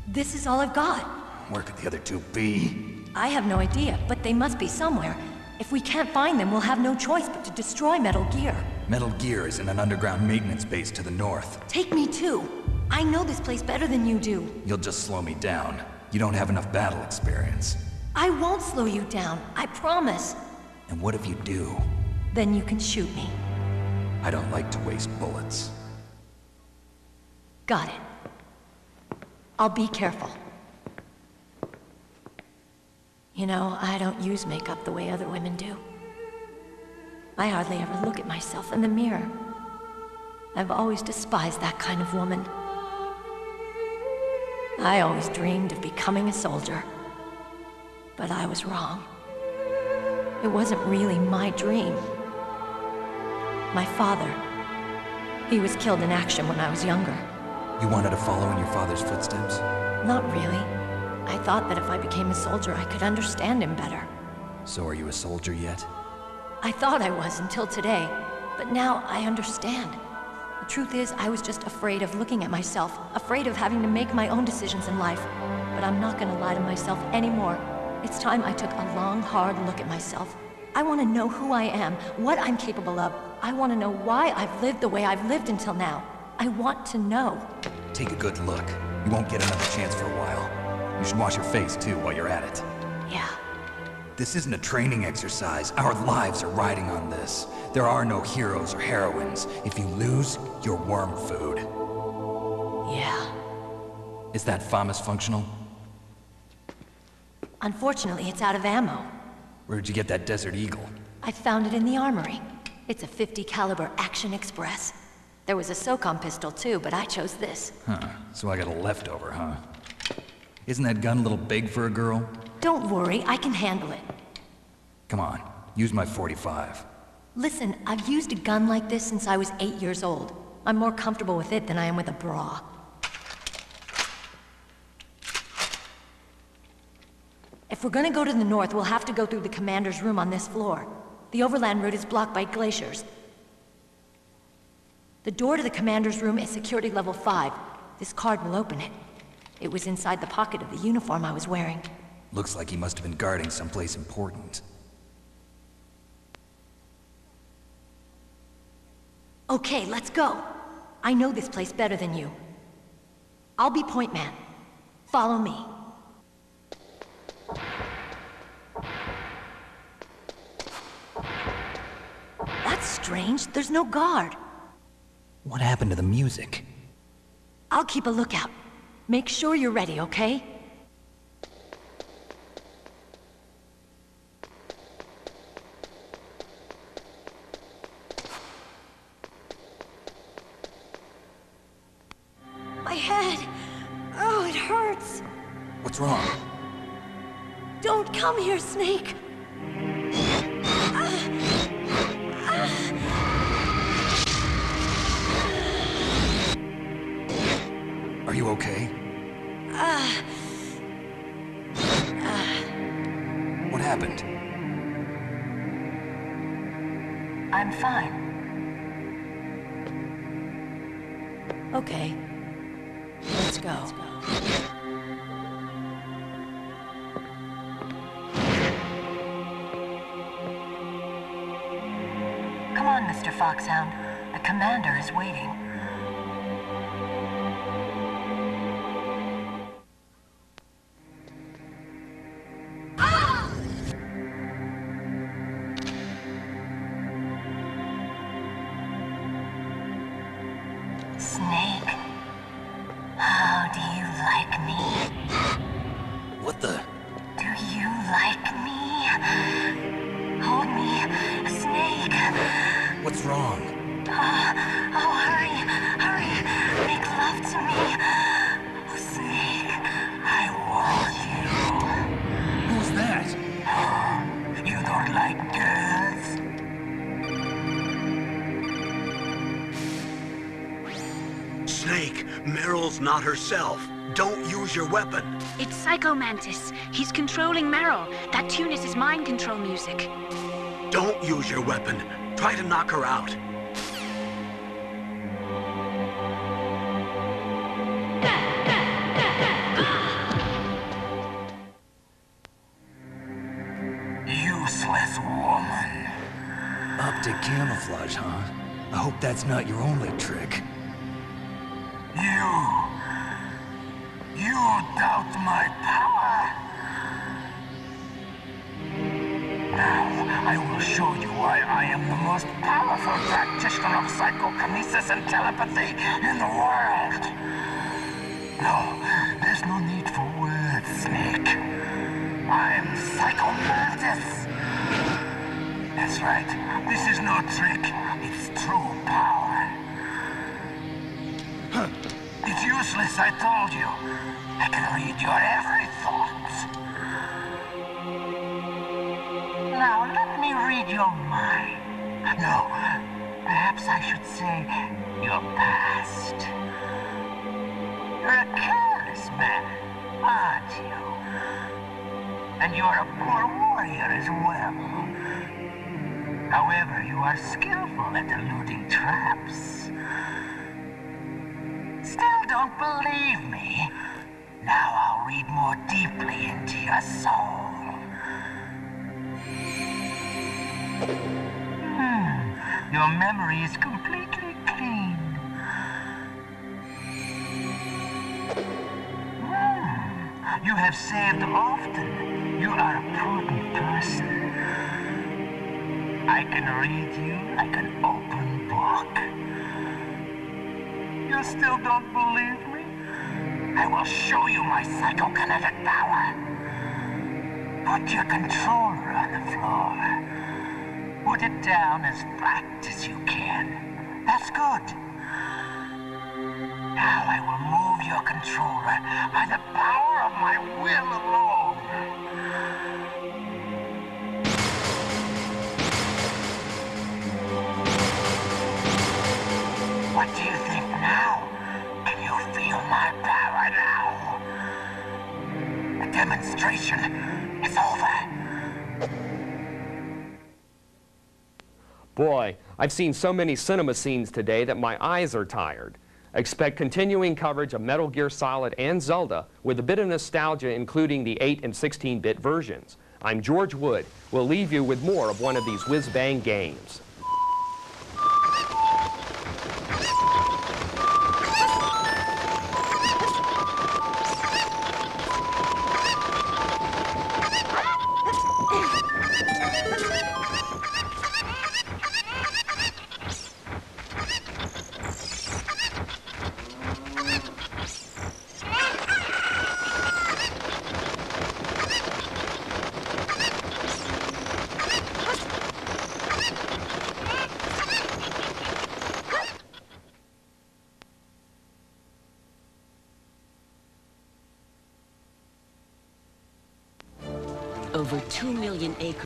This is all I've got. Where could the other 2 be? I have no idea, but they must be somewhere. If we can't find them, we'll have no choice but to destroy Metal Gear. Metal Gear is in an underground maintenance base to the north. Take me too. I know this place better than you do. You'll just slow me down. You don't have enough battle experience. I won't slow you down, I promise. And what if you do? Then you can shoot me. I don't like to waste bullets. Got it. I'll be careful. You know, I don't use makeup the way other women do. I hardly ever look at myself in the mirror. I've always despised that kind of woman. I always dreamed of becoming a soldier. But I was wrong. It wasn't really my dream. My father, he was killed in action when I was younger. You wanted to follow in your father's footsteps? Not really. I thought that if I became a soldier, I could understand him better. So are you a soldier yet? I thought I was until today, but now I understand. The truth is, I was just afraid of looking at myself, afraid of having to make my own decisions in life. But I'm not gonna lie to myself anymore. It's time I took a long, hard look at myself. I want to know who I am, what I'm capable of. I want to know why I've lived the way I've lived until now. I want to know. Take a good look. You won't get another chance for a while. You should wash your face, too, while you're at it. Yeah. This isn't a training exercise. Our lives are riding on this. There are no heroes or heroines. If you lose, you're worm food. Yeah. Is that FAMAS functional? Unfortunately, it's out of ammo. Where'd you get that Desert Eagle? I found it in the armory. It's a .50 caliber Action Express. There was a SOCOM pistol too, but I chose this. Huh, so I got a leftover, huh? Isn't that gun a little big for a girl? Don't worry, I can handle it. Come on, use my .45. Listen, I've used a gun like this since I was 8 years old. I'm more comfortable with it than I am with a bra. If we're gonna go to the north, we'll have to go through the commander's room on this floor. The overland route is blocked by glaciers. The door to the commander's room is security level 5. This card will open it. It was inside the pocket of the uniform I was wearing. Looks like he must have been guarding someplace important. Okay, let's go. I know this place better than you. I'll be point man. Follow me. That's strange. There's no guard. What happened to the music? I'll keep a lookout. Make sure you're ready, okay? My head. Oh, it hurts. What's wrong? Don't come here, Snake. Are you okay? What happened? I'm fine. Okay. Let's go. Come on, Mr. Foxhound. The commander is waiting. Snake, how do you like me? What the? Do you like me? Hold me, Snake. What's wrong? Oh, hurry, hurry. Make love to me. Oh, Snake, I want you. Who's that? Oh, you don't like girls? Snake, Meryl's not herself. Don't use your weapon. It's Psycho Mantis. He's controlling Meryl. That tune is his mind control music. Don't use your weapon. Try to knock her out. Useless woman. Optic camouflage, huh? I hope that's not your only trick. You doubt my power? Now, I will show you why I am the most powerful practitioner of psychokinesis and telepathy in the world. No, there's no need for words, Snake. I'm Psycho-Mantis. That's right. This is no trick. It's true power. It's useless, I told you. I can read your every thought. Now, let me read your mind. No, perhaps I should say your past. You're a careless man, aren't you? And you're a poor warrior as well. However, you are skillful at eluding traps. Still don't believe me? Now I'll read more deeply into your soul. Your memory is completely clean. You have saved often. You are a prudent person. I can read you like an open book. You still don't believe me? I will show you my psychokinetic power. Put your controller on the floor. Put it down as flat as you can. That's good. Now I will move your controller by the power of my will alone. What do you think now? Can you feel my power now? The demonstration is over. Boy, I've seen so many cinema scenes today that my eyes are tired. Expect continuing coverage of Metal Gear Solid and Zelda with a bit of nostalgia, including the 8 and 16-bit versions. I'm George Wood. We'll leave you with more of one of these whiz-bang games. Over 2 million acres.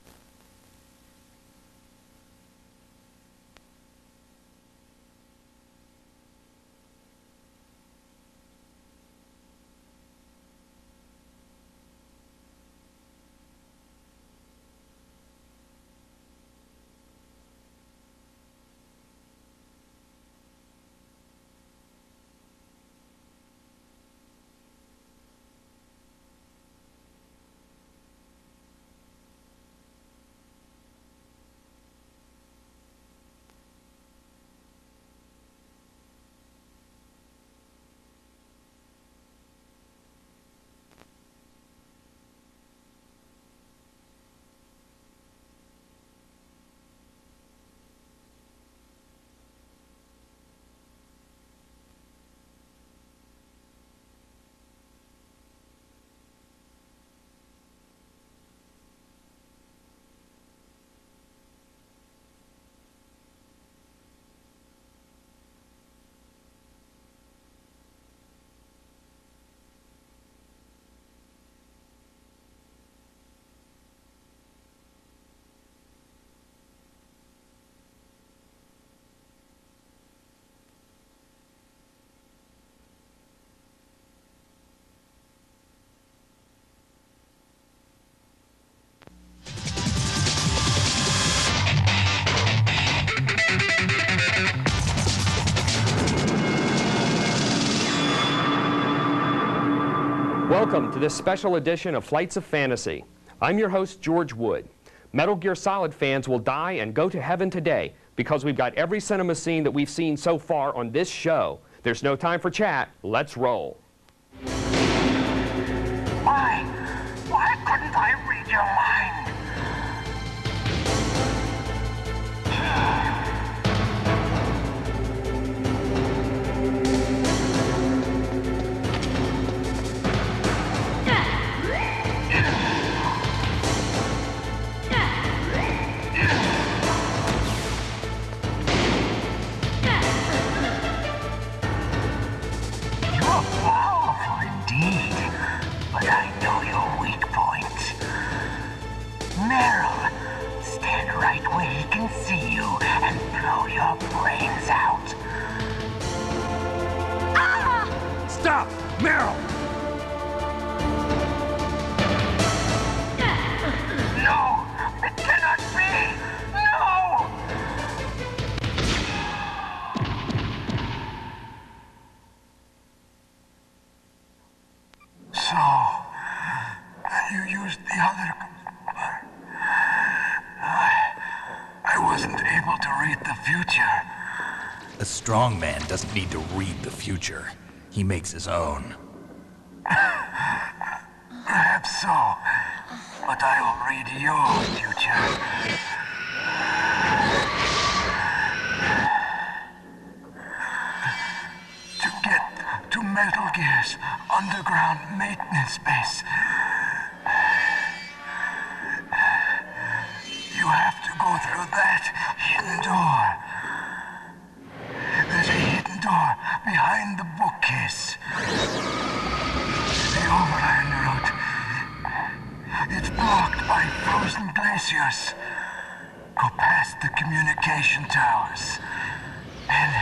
Welcome to this special edition of Flights of Fantasy. I'm your host, George Wood. Metal Gear Solid fans will die and go to heaven today because we've got every cinema scene that we've seen so far on this show. There's no time for chat. Let's roll. Why couldn't I read your mind? You're powerful indeed, but I know your weak point. Meryl, stand right where he can see you and blow your brains out. Ah! Stop! Meryl! No! It cannot be! No! So, you used the other... I wasn't able to read the future. A strong man doesn't need to read the future. He makes his own. Perhaps so, but I will read your future. To get to Metal Gear's underground maintenance base, you have to go through that hidden door. There's a hidden door behind the bookcase. The overland route. It's blocked by frozen glaciers. Go past the communication towers and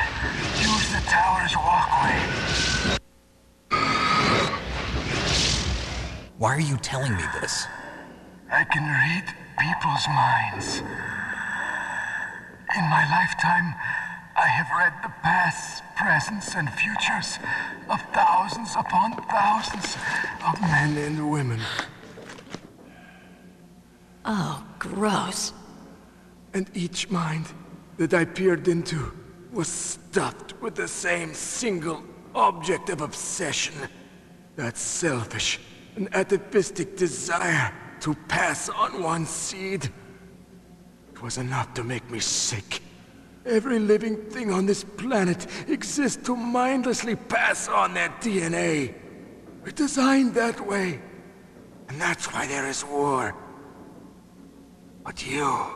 use the tower's walkway. Why are you telling me this? I can read people's minds. In my lifetime, I have read the pasts, presents, and futures of thousands upon thousands of men and women. Oh, gross. And each mind that I peered into was stuffed with the same single object of obsession. That selfish and atavistic desire to pass on one seed. It was enough to make me sick. Every living thing on this planet exists to mindlessly pass on their DNA. We're designed that way. And that's why there is war. But you are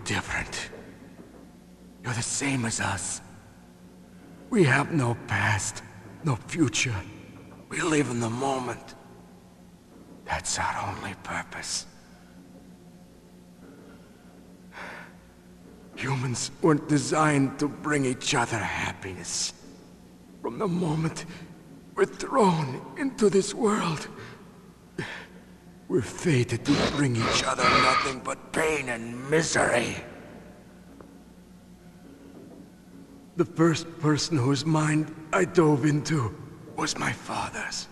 different. You're the same as us. We have no past, no future. We live in the moment. That's our only purpose. Humans weren't designed to bring each other happiness. From the moment we're thrown into this world, we're fated to bring each other nothing but pain and misery. The first person whose mind I dove into was my father's.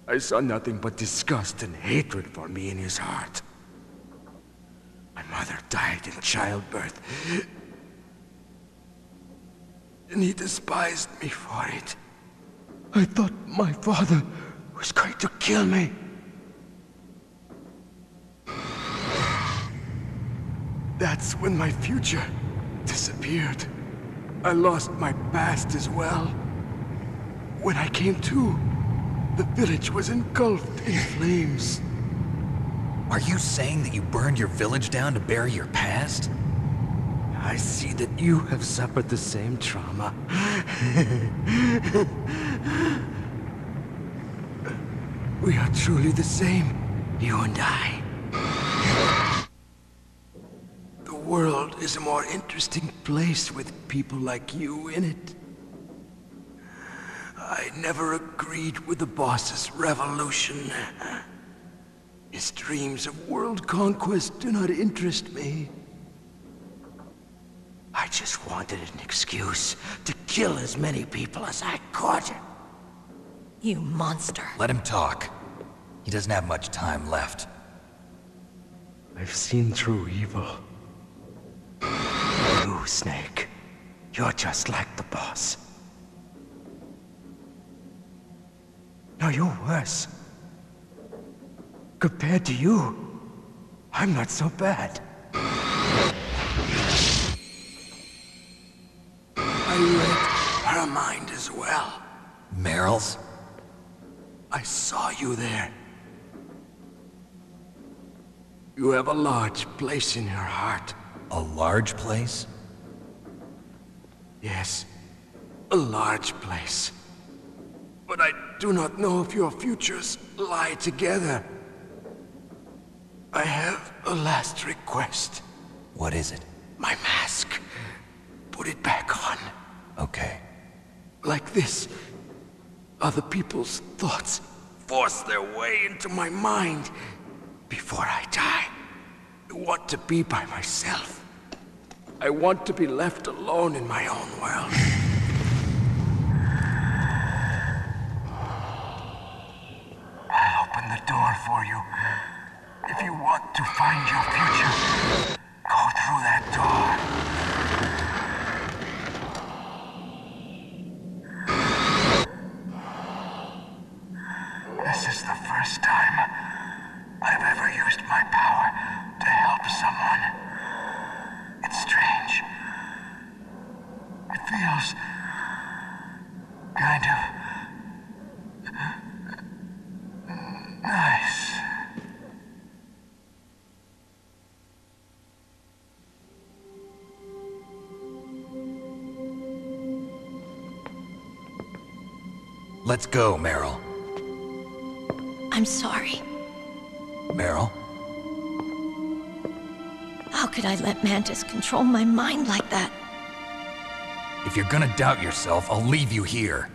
I saw nothing but disgust and hatred for me in his heart. My mother died in childbirth, and he despised me for it. I thought my father was going to kill me. That's when my future disappeared. I lost my past as well. When I came to, the village was engulfed in flames. Are you saying that you burned your village down to bury your past? I see that you have suffered the same trauma. We are truly the same, you and I. The world is a more interesting place with people like you in it. I never agreed with the boss's revolution. His dreams of world conquest do not interest me. I just wanted an excuse to kill as many people as I could. You monster. Let him talk. He doesn't have much time left. I've seen through evil. you, Snake. You're just like the boss. No, you're worse. Compared to you, I'm not so bad. I read her mind as well. Meryl's? I saw you there. You have a large place in her heart. A large place? Yes, a large place. But I do not know if your futures lie together. I have a last request. What is it? My mask. Put it back on. Okay. Like this, other people's thoughts force their way into my mind. Before I die, I want to be by myself. I want to be left alone in my own world. I'll open the door for you. If you want to find your future, go through that door. This is the first time I've ever used my power to help someone. It's strange. It feels kind of nice. Let's go, Meryl. I'm sorry. Meryl? How could I let Mantis control my mind like that? If you're gonna doubt yourself, I'll leave you here.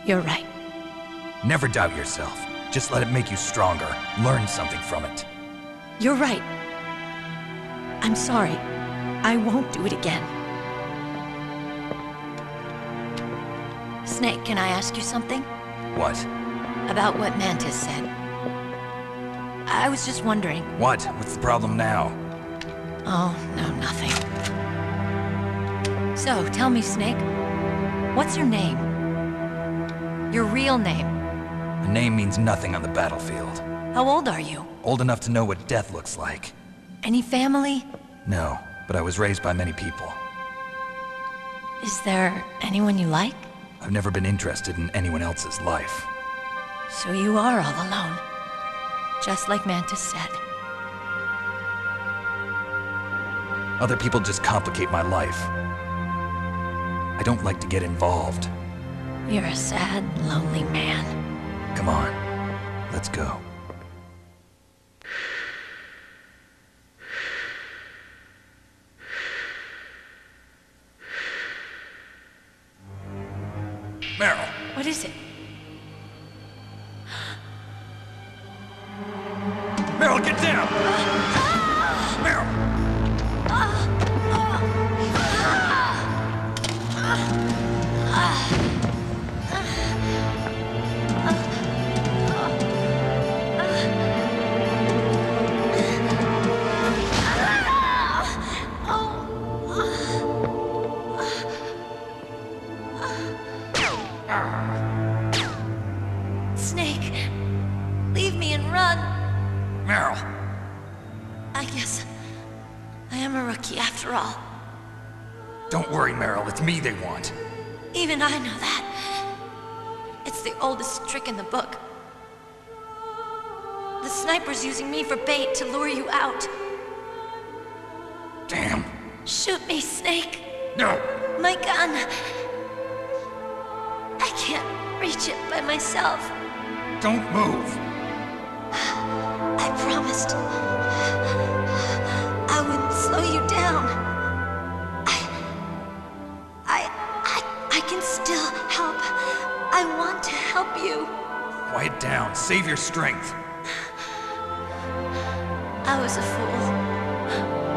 You're right. Never doubt yourself. Just let it make you stronger. Learn something from it. You're right. I'm sorry. I won't do it again. Snake, can I ask you something? What? About what Mantis said. I was just wondering. What? What's the problem now? Oh, no, nothing. So, tell me, Snake. What's your name? Your real name? A name means nothing on the battlefield. How old are you? Old enough to know what death looks like. Any family? No, but I was raised by many people. Is there anyone you like? I've never been interested in anyone else's life. So you are all alone. Just like Mantis said. Other people just complicate my life. I don't like to get involved. You're a sad, lonely man. Come on, let's go. Meryl! What is it? Meryl, get down! Meryl! Snake, leave me and run. Meryl! I guess I am a rookie after all. Don't worry, Meryl. It's me they want. Even I know that. It's the oldest trick in the book. The sniper's using me for bait to lure you out. Damn. Shoot me, Snake. No. My gun. I can't reach it by myself. Don't move. I promised I wouldn't slow you down. I can still help. I want to help you. Quiet down. Save your strength. I was a fool.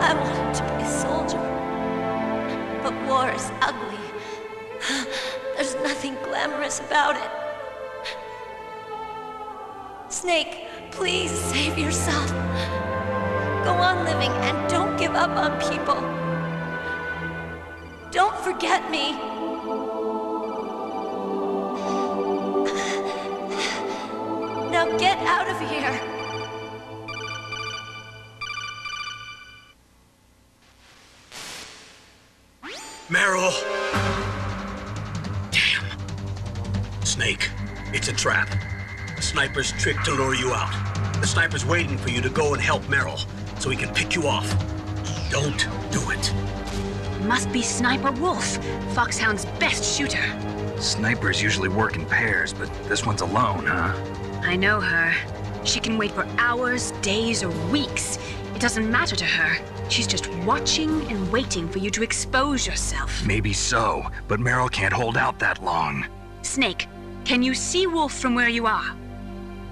I wanted to be a soldier. But war is ugly. There's nothing glamorous about it. Snake, please save yourself. Go on living and don't give up on people. forget me. Now get out of here. Meryl! Damn. Snake, it's a trap. The sniper's trick to lure you out. The sniper's waiting for you to go and help Meryl, so he can pick you off. Don't do it. Must be Sniper Wolf, Foxhound's best shooter. Snipers usually work in pairs, but this one's alone, huh? I know her. She can wait for hours, days, or weeks. It doesn't matter to her. She's just watching and waiting for you to expose yourself. Maybe so, but Meryl can't hold out that long. Snake, can you see Wolf from where you are?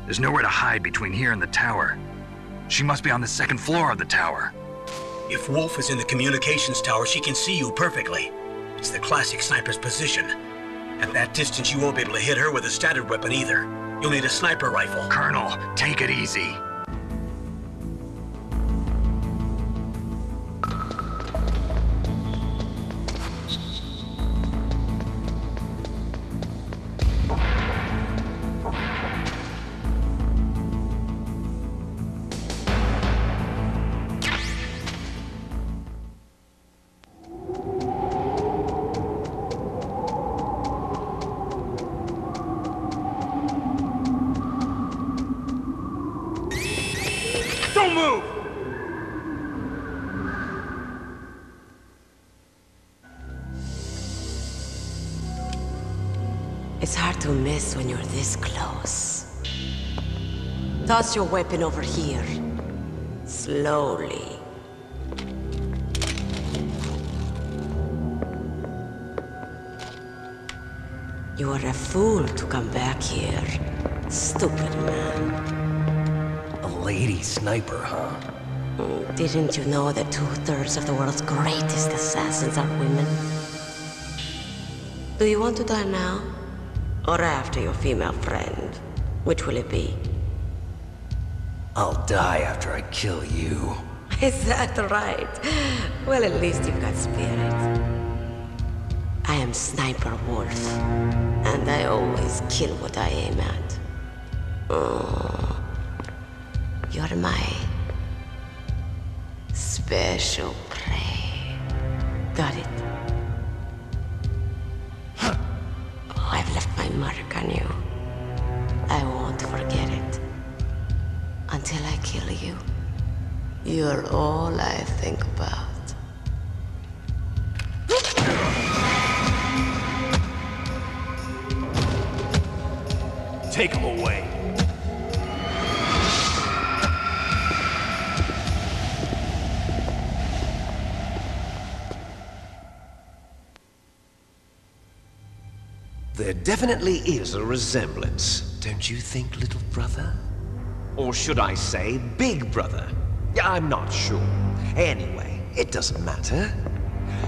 There's nowhere to hide between here and the tower. She must be on the second floor of the tower. If Wolf is in the communications tower, she can see you perfectly. It's the classic sniper's position. At that distance, you won't be able to hit her with a standard weapon either. You'll need a sniper rifle. Colonel, take it easy. Don't move! It's hard to miss when you're this close. Toss your weapon over here. Slowly. You are a fool to come back here. Stupid man. Lady sniper, huh? Didn't you know that 2/3 of the world's greatest assassins are women? Do you want to die now? Or after your female friend? Which will it be? I'll die after I kill you. Is that right? Well, at least you've got spirit. I am Sniper Wolf, and I always kill what I aim at. You're my special prey. Got it? I've left my mark on you. I won't forget it. Until I kill you. You're all I think about. Take him away. There definitely is a resemblance, don't you think, little brother? Or should I say, big brother? I'm not sure. Anyway, it doesn't matter.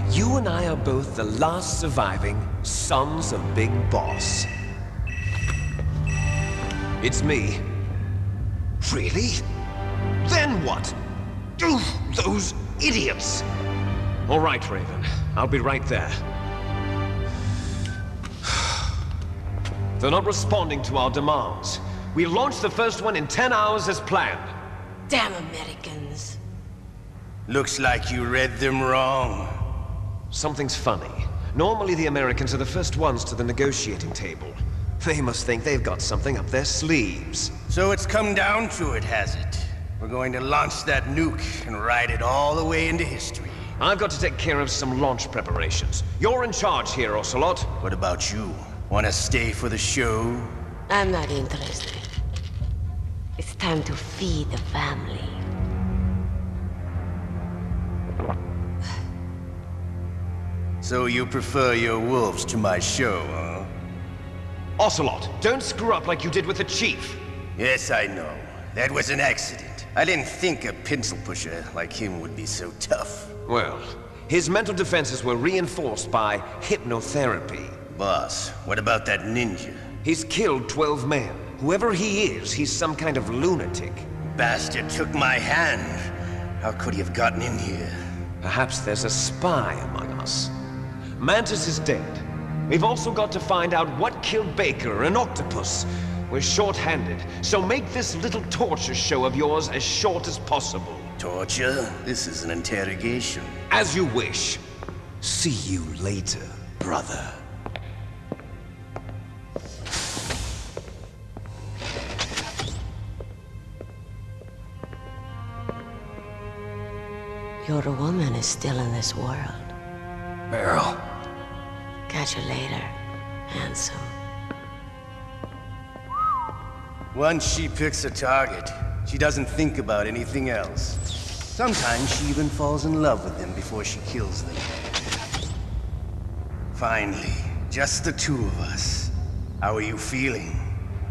You and I are both the last surviving sons of Big Boss. It's me. Really? Then what? Oof, those idiots! All right, Raven. I'll be right there. They're not responding to our demands. We launched the first one in 10 hours as planned. Damn Americans. Looks like you read them wrong. Something's funny. Normally the Americans are the first ones to the negotiating table. They must think they've got something up their sleeves. So it's come down to it, has it? We're going to launch that nuke and ride it all the way into history. I've got to take care of some launch preparations. You're in charge here, Ocelot. What about you? Want to stay for the show? I'm not interested. It's time to feed the family. So you prefer your wolves to my show, huh? Ocelot, don't screw up like you did with the Chief. Yes, I know. That was an accident. I didn't think a pencil pusher like him would be so tough. Well, his mental defenses were reinforced by hypnotherapy. Boss, what about that ninja? He's killed 12 men. Whoever he is, he's some kind of lunatic. Bastard took my hand. How could he have gotten in here? Perhaps there's a spy among us. Mantis is dead. We've also got to find out what killed Baker and Octopus. We're short-handed, so make this little torture show of yours as short as possible. Torture? This is an interrogation. As you wish. See you later, brother. Your woman is still in this world. Meryl. Catch you later, handsome. Once she picks a target, she doesn't think about anything else. Sometimes she even falls in love with them before she kills them. Finally, just the two of us. How are you feeling?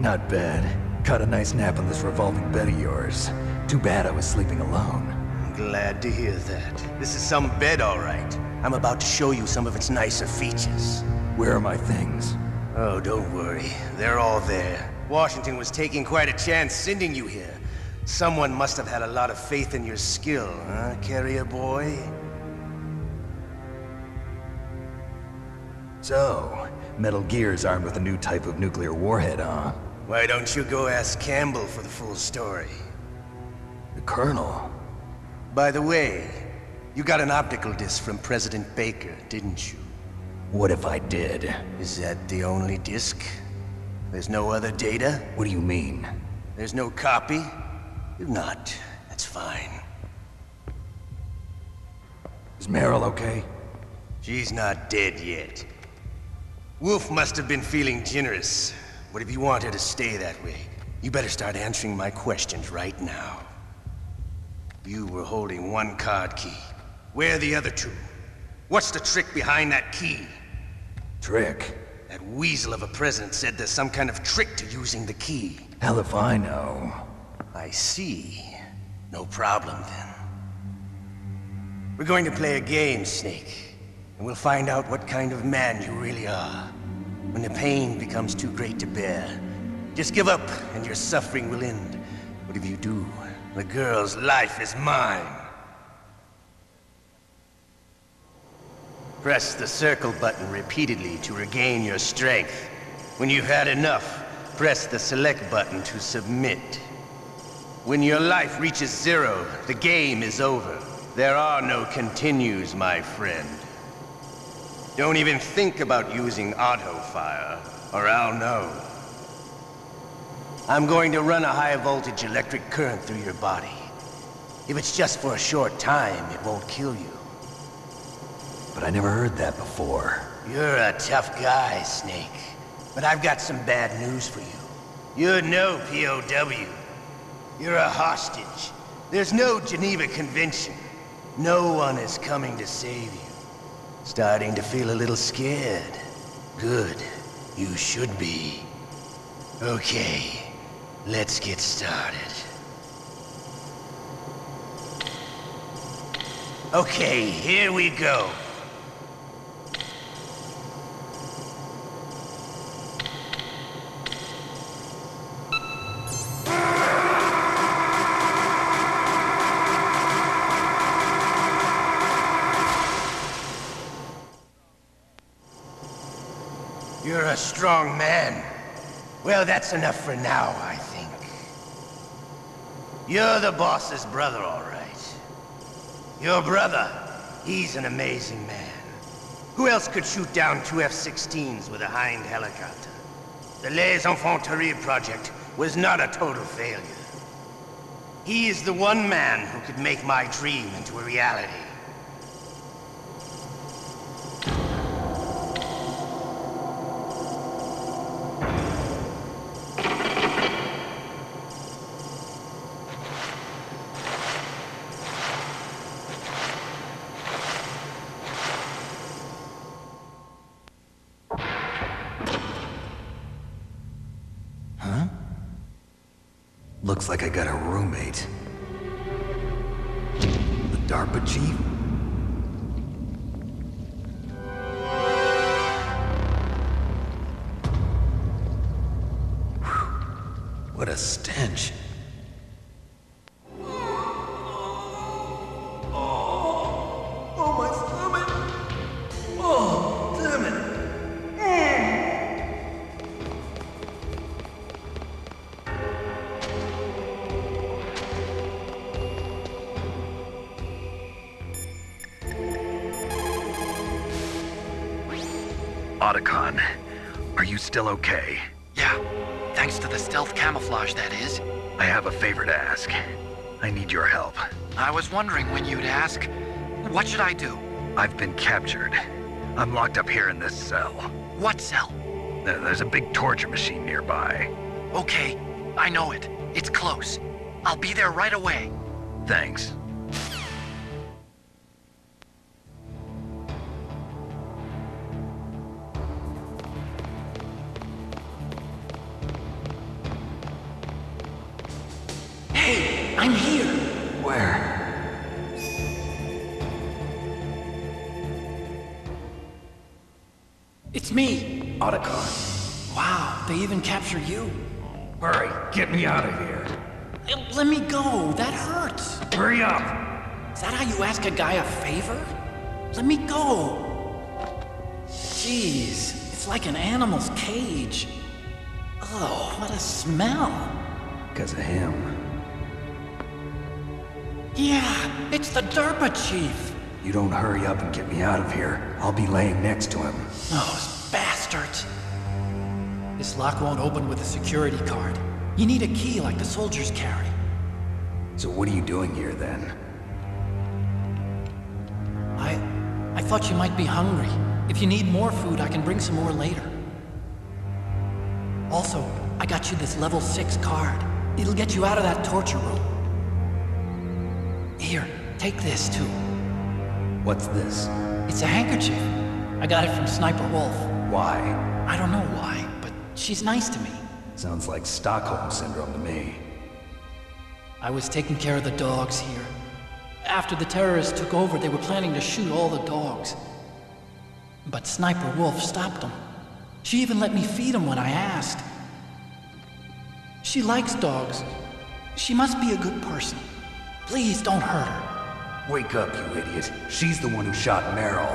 Not bad. Caught a nice nap on this revolving bed of yours. Too bad I was sleeping alone. I'm glad to hear that. This is some bed, all right. I'm about to show you some of its nicer features. Where are my things? Oh, don't worry. They're all there. Washington was taking quite a chance sending you here. Someone must have had a lot of faith in your skill, huh, carrier boy? So, Metal Gear's armed with a new type of nuclear warhead, huh? Why don't you go ask Campbell for the full story? The Colonel? By the way, you got an optical disc from President Baker, didn't you? What if I did? Is that the only disc? There's no other data? What do you mean? There's no copy? If not, that's fine. Is Meryl okay? She's not dead yet. Wolf must have been feeling generous. But if you want her to stay that way, you better start answering my questions right now. You were holding one card key. Where are the other two? What's the trick behind that key? Trick? That weasel of a president said there's some kind of trick to using the key. Hell if I know. I see. No problem, then. We're going to play a game, Snake. And we'll find out what kind of man you really are. When the pain becomes too great to bear, just give up and your suffering will end. But if you do, the girl's life is mine. Press the circle button repeatedly to regain your strength. When you've had enough, press the select button to submit. When your life reaches 0, the game is over. There are no continues, my friend. Don't even think about using auto-fire, or I'll know. I'm going to run a high-voltage electric current through your body. If it's just for a short time, it won't kill you. But I never heard that before. You're a tough guy, Snake. But I've got some bad news for you. You're no POW. You're a hostage. There's no Geneva Convention. No one is coming to save you. Starting to feel a little scared. Good. You should be. Okay, let's get started. Okay, here we go. You're a strong man. Well, that's enough for now, I think. You're the boss's brother, all right. Your brother, he's an amazing man. Who else could shoot down 2 F-16s with a Hind helicopter? The Les Infanteries project was not a total failure. He is the one man who could make my dream into a reality. Looks like I got a roommate. The DARPA chief? Whew. What a stench. Oh, my stomach! Oh! Otacon, are you still okay? Yeah, thanks to the stealth camouflage, that is. I have a favor to ask. I need your help. I was wondering when you'd ask. What should I do? I've been captured. I'm locked up here in this cell. What cell? There's a big torture machine nearby. Okay, I know it. It's close. I'll be there right away. Thanks. Hey, I'm here. Where? It's me, Otacon. Wow, they even captured you. Hurry, get me out of here. Let me go, that hurts. Hurry up. Is that how you ask a guy a favor? Let me go. Jeez, it's like an animal's cage. Oh, what a smell. Because of him. Yeah, it's the DARPA chief. You don't hurry up and get me out of here, I'll be laying next to him. Those bastards. This lock won't open with a security card. You need a key like the soldiers carry. So what are you doing here then? I thought you might be hungry. If you need more food, I can bring some more later. Also, I got you this level 6 card. It'll get you out of that torture room. Here, take this too. What's this? It's a handkerchief. I got it from Sniper Wolf. Why? I don't know why, but she's nice to me. Sounds like Stockholm Syndrome to me. I was taking care of the dogs here. After the terrorists took over, they were planning to shoot all the dogs. But Sniper Wolf stopped them. She even let me feed them when I asked. She likes dogs. She must be a good person. Please don't hurt her. Wake up, you idiot. She's the one who shot Meryl.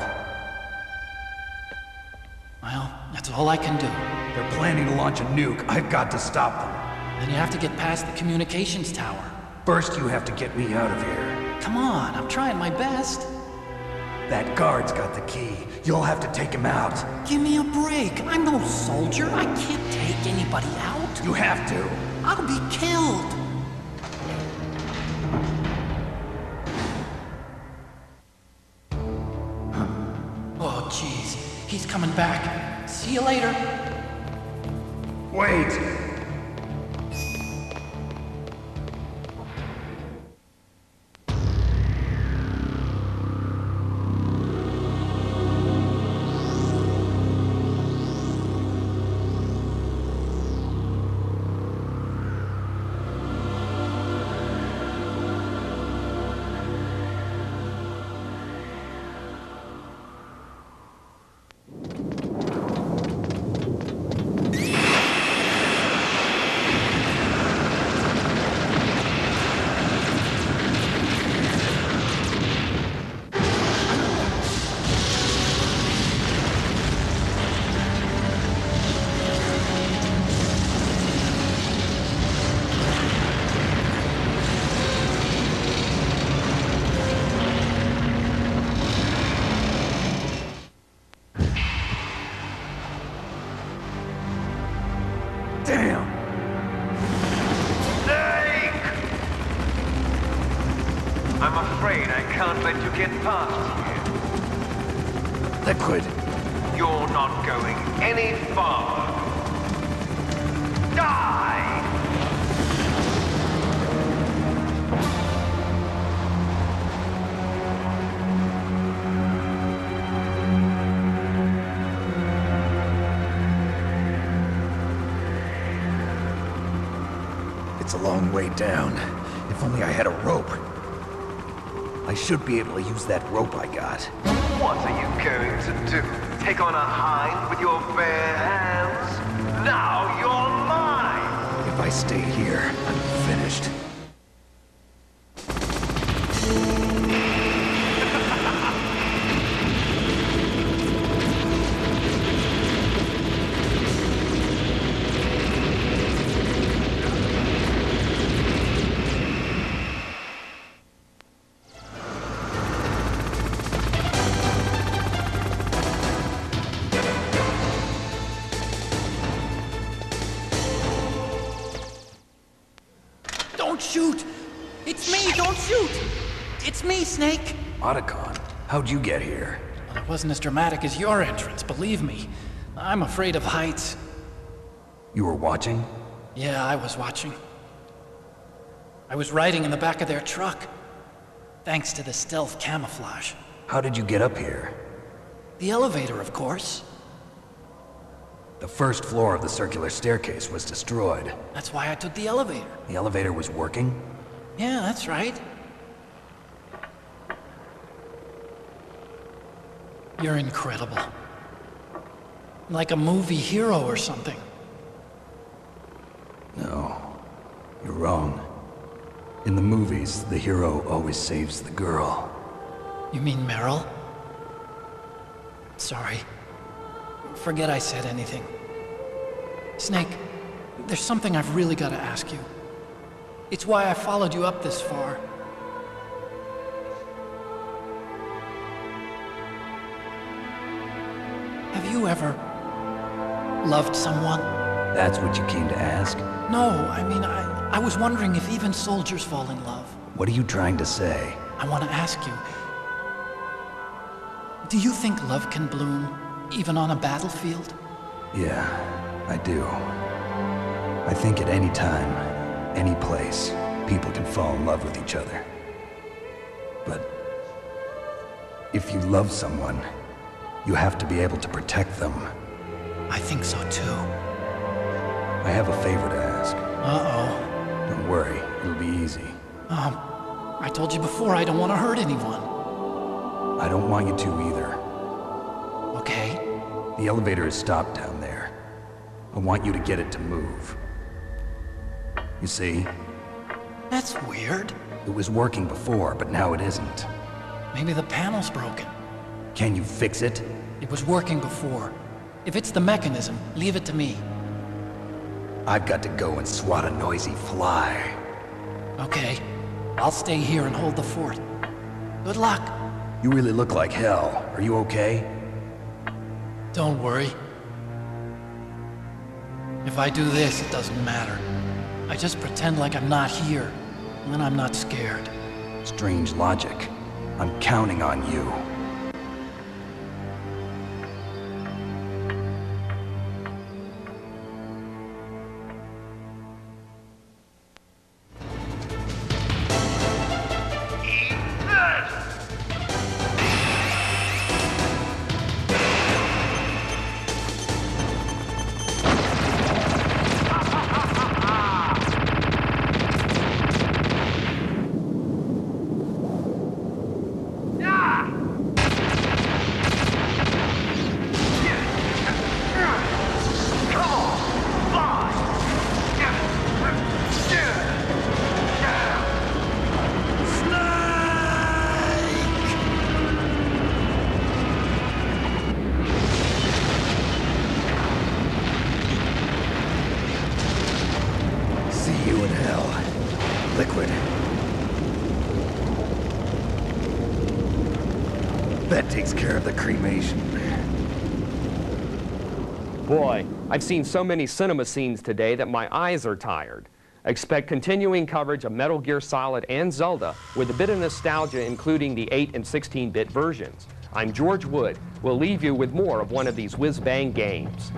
Well, that's all I can do. They're planning to launch a nuke. I've got to stop them. Then you have to get past the communications tower. First, you have to get me out of here. Come on, I'm trying my best. That guard's got the key. You'll have to take him out. Give me a break. I'm no soldier. I can't take anybody out. You have to. I'll be killed. Oh, jeez. He's coming back. See you later. Wait! Damn! Snake! I'm afraid I can't let you get past here. Liquid. You're not going any farther. Die! It's a long way down. If only I had a rope. I should be able to use that rope I got. What are you going to do? Take on a hind with your bare hands? Now you're mine! If I stay here, I'm finished. Don't shoot! It's me! Don't shoot! It's me, Snake! Otacon, how'd you get here? Well, it wasn't as dramatic as your entrance, believe me. I'm afraid of heights. You were watching? Yeah, I was watching. I was riding in the back of their truck. Thanks to the stealth camouflage. How did you get up here? The elevator, of course. The first floor of the circular staircase was destroyed. That's why I took the elevator. The elevator was working? Yeah, that's right. You're incredible. Like a movie hero or something. No, you're wrong. In the movies, the hero always saves the girl. You mean Meryl? Sorry. Forget I said anything. Snake, there's something I've really got to ask you. It's why I followed you up this far. Have you ever loved someone? That's what you came to ask? No, I mean, I was wondering if even soldiers fall in love. What are you trying to say? I want to ask you, do you think love can bloom, even on a battlefield? Yeah, I do. I think at any time, any place, people can fall in love with each other. But if you love someone, you have to be able to protect them. I think so too. I have a favor to ask. Uh-oh. Don't worry, it'll be easy. I told you before I don't want to hurt anyone. I don't want you to either. Okay. The elevator is stopped down there. I want you to get it to move. You see? That's weird. It was working before, but now it isn't. Maybe the panel's broken. Can you fix it? It was working before. If it's the mechanism, leave it to me. I've got to go and swat a noisy fly. Okay. I'll stay here and hold the fort. Good luck. You really look like hell. Are you okay? Don't worry. If I do this, it doesn't matter. I just pretend like I'm not here, and then I'm not scared. Strange logic. I'm counting on you. Liquid. That takes care of the cremation. Boy, I've seen so many cinema scenes today that my eyes are tired. Expect continuing coverage of Metal Gear Solid and Zelda with a bit of nostalgia, including the 8 and 16-bit versions. I'm George Wood. We'll leave you with more of one of these whiz-bang games.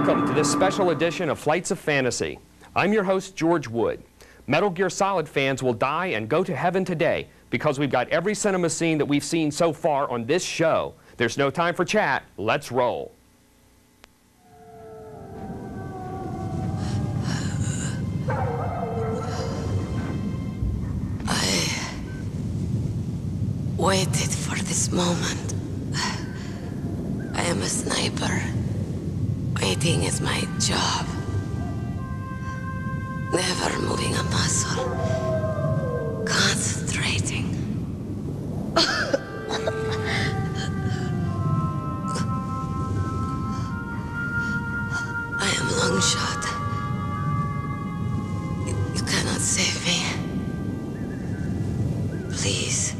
Welcome to this special edition of Flights of Fantasy. I'm your host, George Wood. Metal Gear Solid fans will die and go to heaven today because we've got every cinema scene that we've seen so far on this show. There's no time for chat. Let's roll. I waited for this moment. I am a sniper. Waiting is my job. Never moving a muscle. Concentrating. I am long shot. You cannot save me. Please.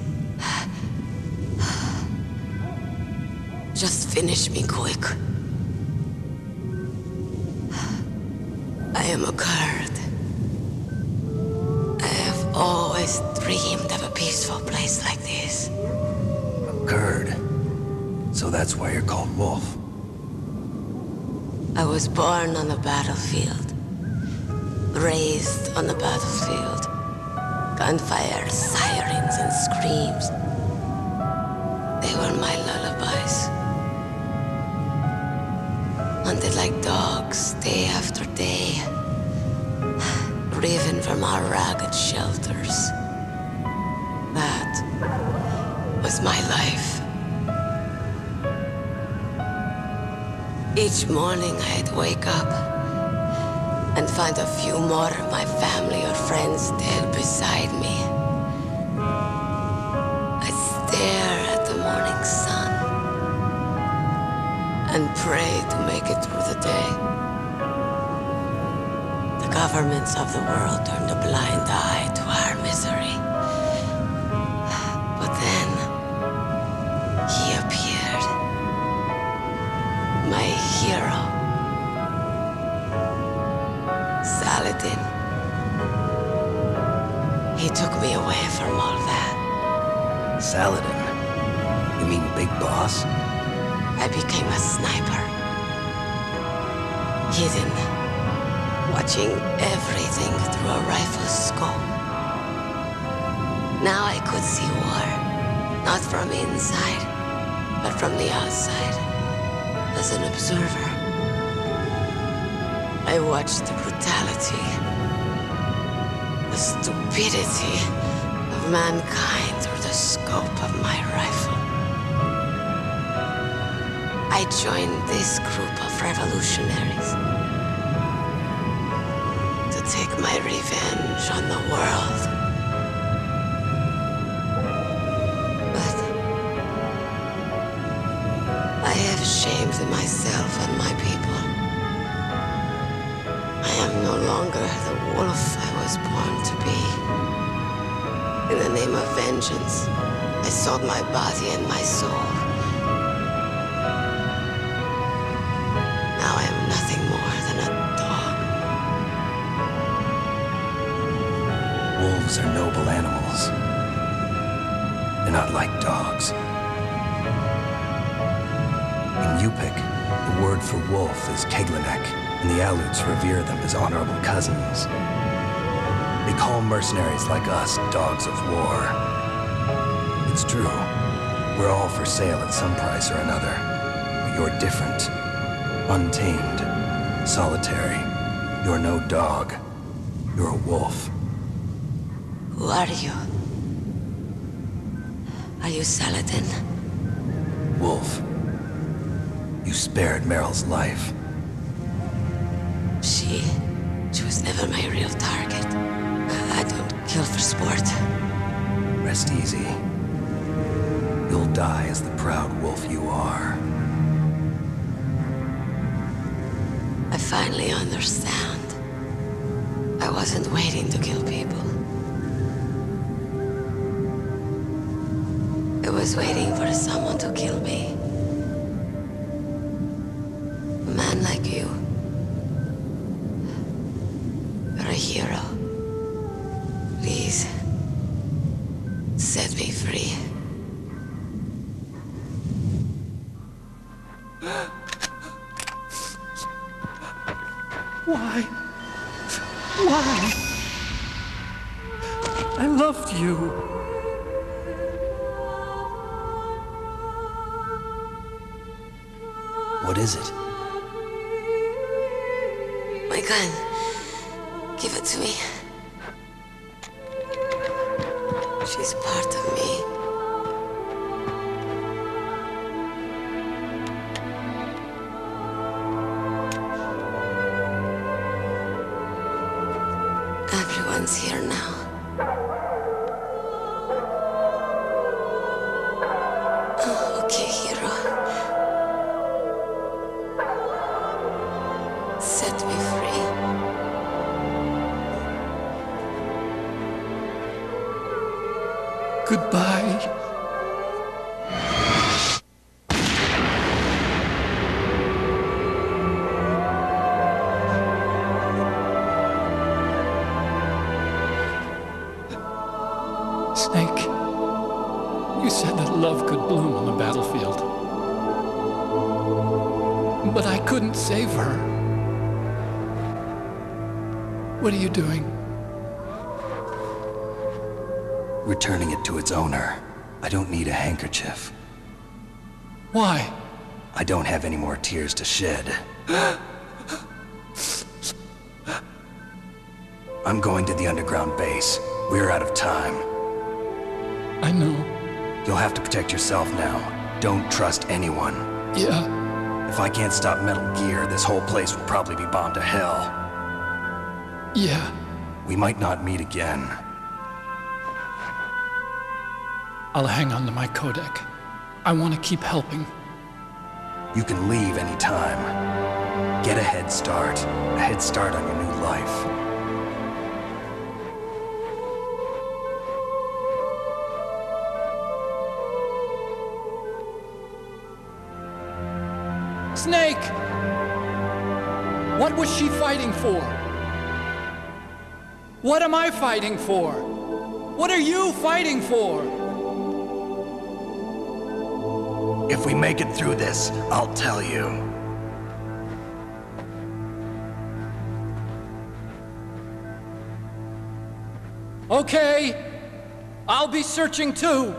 Just finish me quick. I am a Kurd. I have always dreamed of a peaceful place like this. A Kurd? So that's why you're called Wolf. I was born on the battlefield. Raised on the battlefield. Gunfire, sirens, and screams. They were my lullabies. Hunted like dogs, day after day. Driven from our ragged shelters. That was my life. Each morning I'd wake up and find a few more of my family or friends dead beside me. I'd stare at the morning sun and pray to make it through the day. The governments of the world turned a blind eye to our misery. But then, he appeared. My hero. Saladin. He took me away from all that. Saladin? You mean Big Boss? I became a sniper. Hidden. Watching everything through a rifle's scope. Now I could see war. Not from inside, but from the outside. As an observer. I watched the brutality, the stupidity of mankind through the scope of my rifle. I joined this group of revolutionaries to take my revenge on the world. But I have shamed myself and my people. I am no longer the wolf I was born to be. In the name of vengeance, I sold my body and my soul. Now I am nothing more than a dog. Wolves are noble animals. They're not like dogs. In Yupik, the word for wolf is Keglenek, and the Aleuts revere them as honorable cousins. They call mercenaries like us dogs of war. It's true, we're all for sale at some price or another, but you're different. Untamed, solitary. You're no dog. You're a wolf. Who are you? Are you Saladin? Wolf. You spared Meryl's life. She was never my real target. I don't kill for sport. Rest easy. You'll die as the proud wolf you are. I finally understand. I wasn't waiting to kill people. I was waiting for someone to kill me. A man like you. You're a hero. Please, set me free. Why? Why? I loved you. What is it? My gun. Give it to me. She's part of me. Everyone's here now. Oh, okay, hero. Set me free. Goodbye. Snake, you said that love could bloom on the battlefield. But I couldn't save her. What are you doing? Returning it to its owner. I don't need a handkerchief. Why? I don't have any more tears to shed. I'm going to the underground base. We're out of time. I know. You'll have to protect yourself now. Don't trust anyone. Yeah. If I can't stop Metal Gear, this whole place will probably be bombed to hell. Yeah. We might not meet again. I'll hang on to my codec. I want to keep helping. You can leave anytime. Get a head start. A head start on your new life. Snake! What was she fighting for? What am I fighting for? What are you fighting for? If we make it through this, I'll tell you. Okay. I'll be searching too.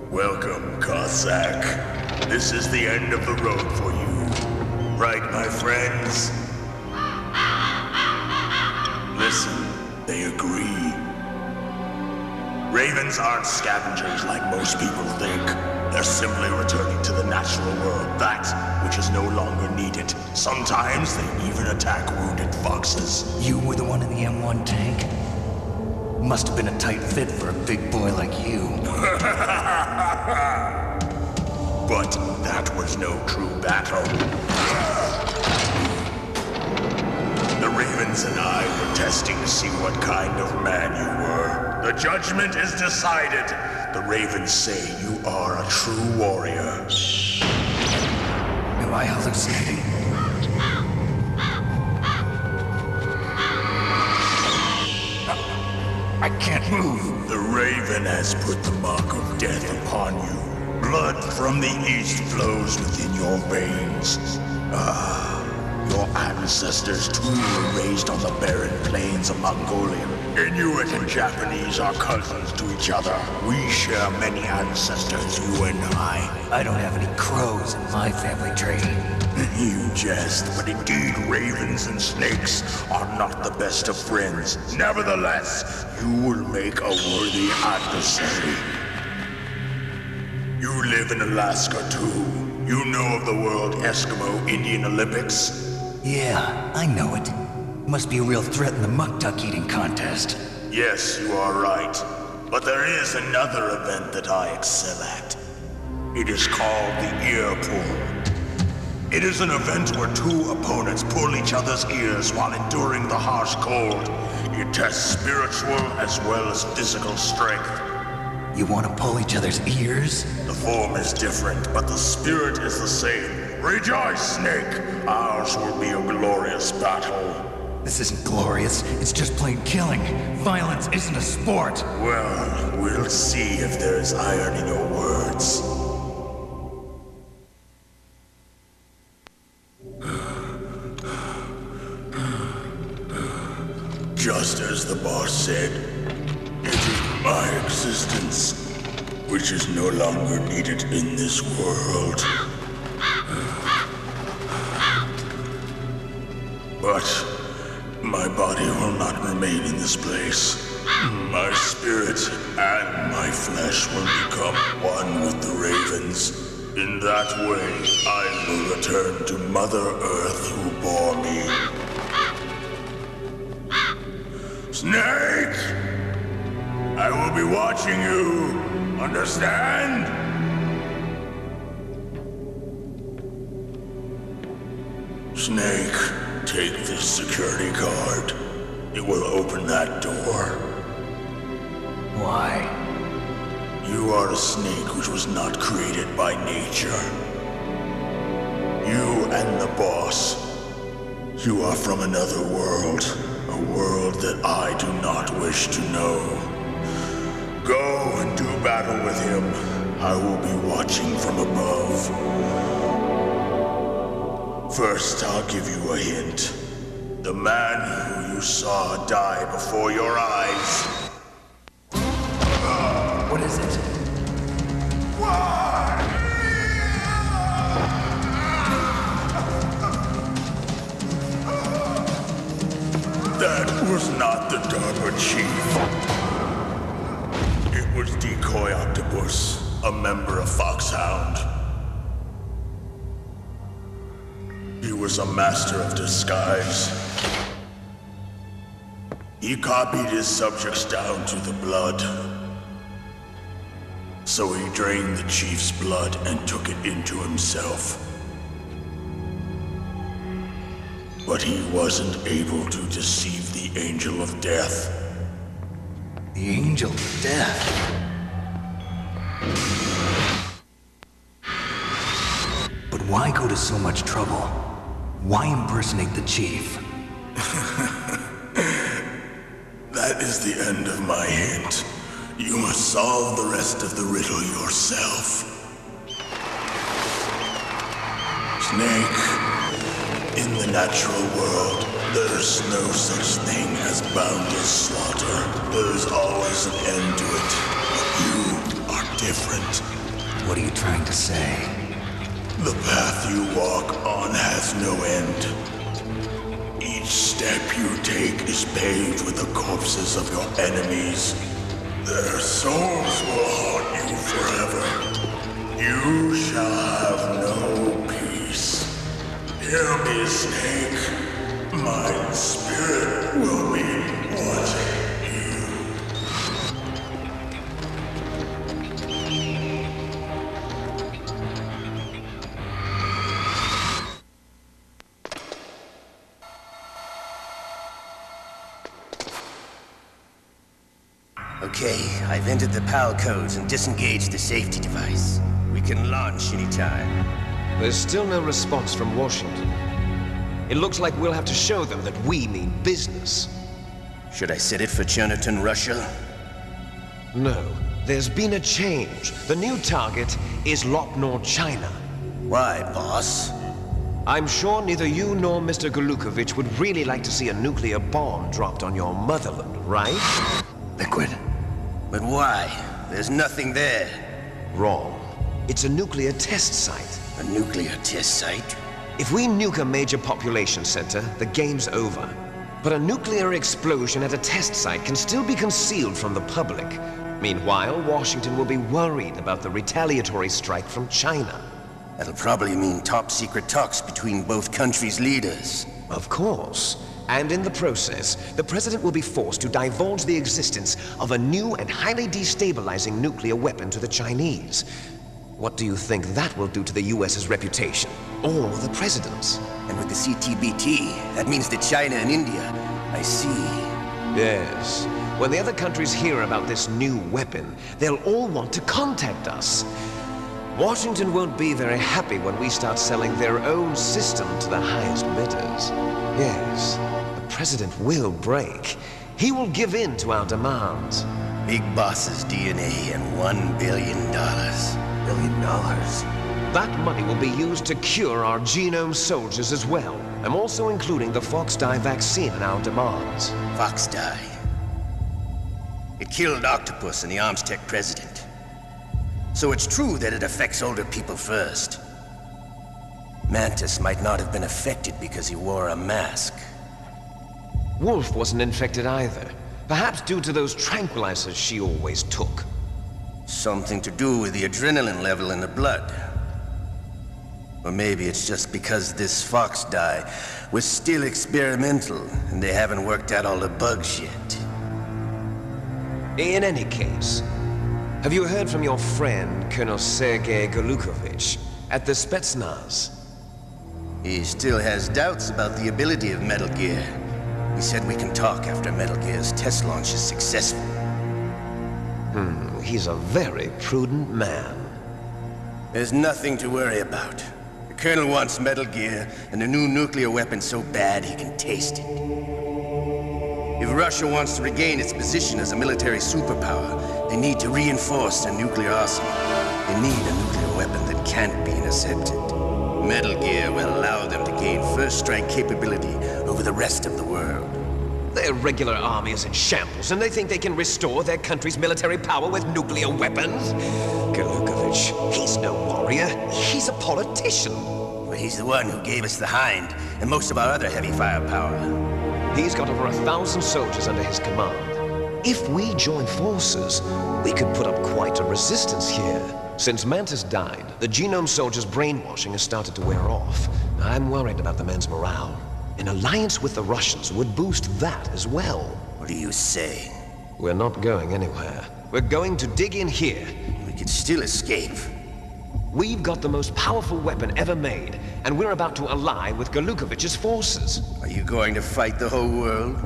Welcome, Cossack. This is the end of the road for you. Right, my friends? Listen, they agree. Ravens aren't scavengers like most people think. They're simply returning to the natural world, that which is no longer needed. Sometimes they even attack wounded foxes. You were the one in the M1 tank? Must have been a tight fit for a big boy like you. But that was no true battle. The Ravens and I were testing to see what kind of man you were. The judgment is decided. The Ravens say you are a true warrior. Am I hallucinating? I can't move. The Raven has put the mark of death upon you. Blood from the east flows within your veins. Your ancestors too were raised on the barren plains of Mongolia. Inuit and Japanese are cousins to each other. We share many ancestors, you and I. I don't have any crows in my family tree. You jest, but indeed ravens and snakes are not the best of friends. Nevertheless, you will make a worthy adversary. You live in Alaska too. You know of the World Eskimo Indian Olympics? Yeah, I know it. Must be a real threat in the muck-duck eating contest. Yes, you are right. But there is another event that I excel at. It is called the ear pull. It is an event where two opponents pull each other's ears while enduring the harsh cold. It tests spiritual as well as physical strength. You want to pull each other's ears? The form is different, but the spirit is the same. Rejoice, Snake! Ours will be a glorious battle. This isn't glorious, it's just plain killing. Violence isn't a sport. Well, we'll see if there's iron in your words. Just as the boss said, it is my existence which is no longer needed in this world. But my body will not remain in this place. My spirit and my flesh will become one with the ravens. In that way, I will return to Mother Earth who bore me. Snake! I will be watching you. Understand? Snake, take this security card. It will open that door. Why? You are a snake which was not created by nature. You and the boss. You are from another world. A world that I do not wish to know. Go and do battle with him. I will be watching from above. First, I'll give you a hint. The man who you saw die before your eyes. What is it? That was not the DARPA chief. It was Decoy Octopus, a member of Foxhound. He was a master of disguise. He copied his subjects down to the blood. So he drained the chief's blood and took it into himself. But he wasn't able to deceive the Angel of Death. The Angel of Death? But why go to so much trouble? Why impersonate the chief? That is the end of my hint. You must solve the rest of the riddle yourself. Snake. In the natural world, there's no such thing as boundless slaughter. There's always an end to it. But you are different. What are you trying to say? The path you walk on has no end. Each step you take is paved with the corpses of your enemies. Their souls will haunt you forever. You shall have no peace. Hear me, Snake. My spirit will be watching you. Okay, I've entered the PAL codes and disengaged the safety device. We can launch anytime. There's still no response from Washington. It looks like we'll have to show them that we mean business. Should I set it for Jonathan, Russia? No. There's been a change. The new target is Lopnor, China. Why, boss? I'm sure neither you nor Mr. Golukovich would really like to see a nuclear bomb dropped on your motherland, right? Liquid. But why? There's nothing there. Wrong. It's a nuclear test site. A nuclear test site? If we nuke a major population center, the game's over. But a nuclear explosion at a test site can still be concealed from the public. Meanwhile, Washington will be worried about the retaliatory strike from China. That'll probably mean top-secret talks between both countries' leaders. Of course. And in the process, the president will be forced to divulge the existence of a new and highly destabilizing nuclear weapon to the Chinese. What do you think that will do to the US's reputation? Or the president's? And with the CTBT, that means that China and India. I see. Yes. When the other countries hear about this new weapon, they'll all want to contact us. Washington won't be very happy when we start selling their own system to the highest bidders. Yes, the president will break. He will give in to our demands. Big Boss's DNA and $1 billion. $1 billion? That money will be used to cure our genome soldiers as well. I'm also including the Fox-Die vaccine in our demands. Fox-Die? It killed Octopus and the Armstech president. So it's true that it affects older people first. Mantis might not have been affected because he wore a mask. Wolf wasn't infected either. Perhaps due to those tranquilizers she always took. Something to do with the adrenaline level in the blood. Or maybe it's just because this Fox-Die was still experimental and they haven't worked out all the bugs yet. In any case, have you heard from your friend, Colonel Sergei Golukovich, at the Spetsnaz? He still has doubts about the ability of Metal Gear. He said we can talk after Metal Gear's test launch is successful. He's a very prudent man. There's nothing to worry about. The Colonel wants Metal Gear and a new nuclear weapon so bad he can taste it. If Russia wants to regain its position as a military superpower, they need to reinforce their nuclear arsenal. They need a nuclear weapon that can't be intercepted. Metal Gear will allow them to gain first strike capability over the rest of the world. Their regular army is in shambles, and they think they can restore their country's military power with nuclear weapons? Golukovich, he's no warrior. He's a politician. But he's the one who gave us the Hind and most of our other heavy firepower. He's got over 1,000 soldiers under his command. If we join forces, we could put up quite a resistance here. Since Mantis died, the genome soldiers' brainwashing has started to wear off. I'm worried about the men's morale. An alliance with the Russians would boost that as well. What are you saying? We're not going anywhere. We're going to dig in here. We could still escape. We've got the most powerful weapon ever made, and we're about to ally with Golukovich's forces. Are you going to fight the whole world?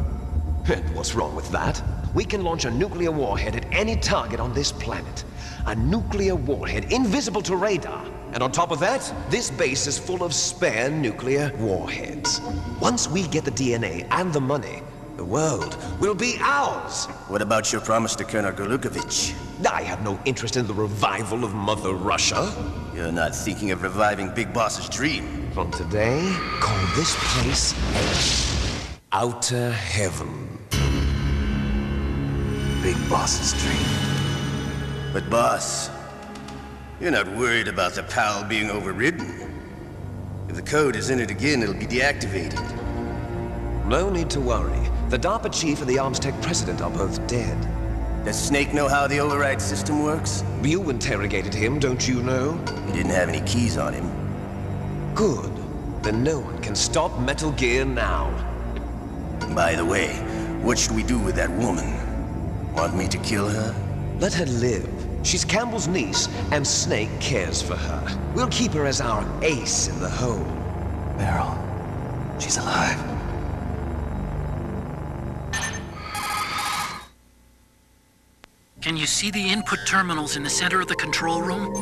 And what's wrong with that? We can launch a nuclear warhead at any target on this planet. A nuclear warhead invisible to radar. And on top of that, this base is full of spare nuclear warheads. Once we get the DNA and the money, the world will be ours. What about your promise to Colonel Golukovich? I have no interest in the revival of Mother Russia. You're not thinking of reviving Big Boss's dream. From today, call this place Outer Heaven. Big Boss's dream. But boss, you're not worried about the PAL being overridden. If the code is entered again, it'll be deactivated. No need to worry. The DARPA chief and the Armstech president are both dead. Does Snake know how the override system works? You interrogated him, don't you know? He didn't have any keys on him. Good. Then no one can stop Metal Gear now. By the way, what should we do with that woman? Want me to kill her? Let her live. She's Campbell's niece, and Snake cares for her. We'll keep her as our ace in the hole. Meryl, she's alive. Can you see the input terminals in the center of the control room?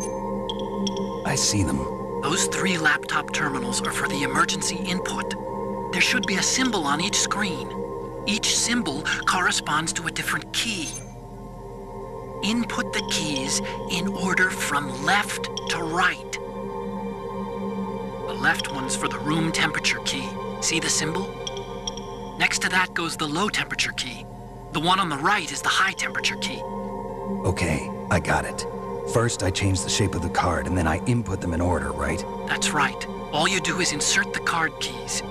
I see them. Those 3 laptop terminals are for the emergency input. There should be a symbol on each screen. Each symbol corresponds to a different key. Input the keys in order from left to right. The left one's for the room temperature key. See the symbol? Next to that goes the low temperature key. The one on the right is the high temperature key. Okay, I got it. First, I change the shape of the card, and then I input them in order, right? That's right. All you do is insert the card keys.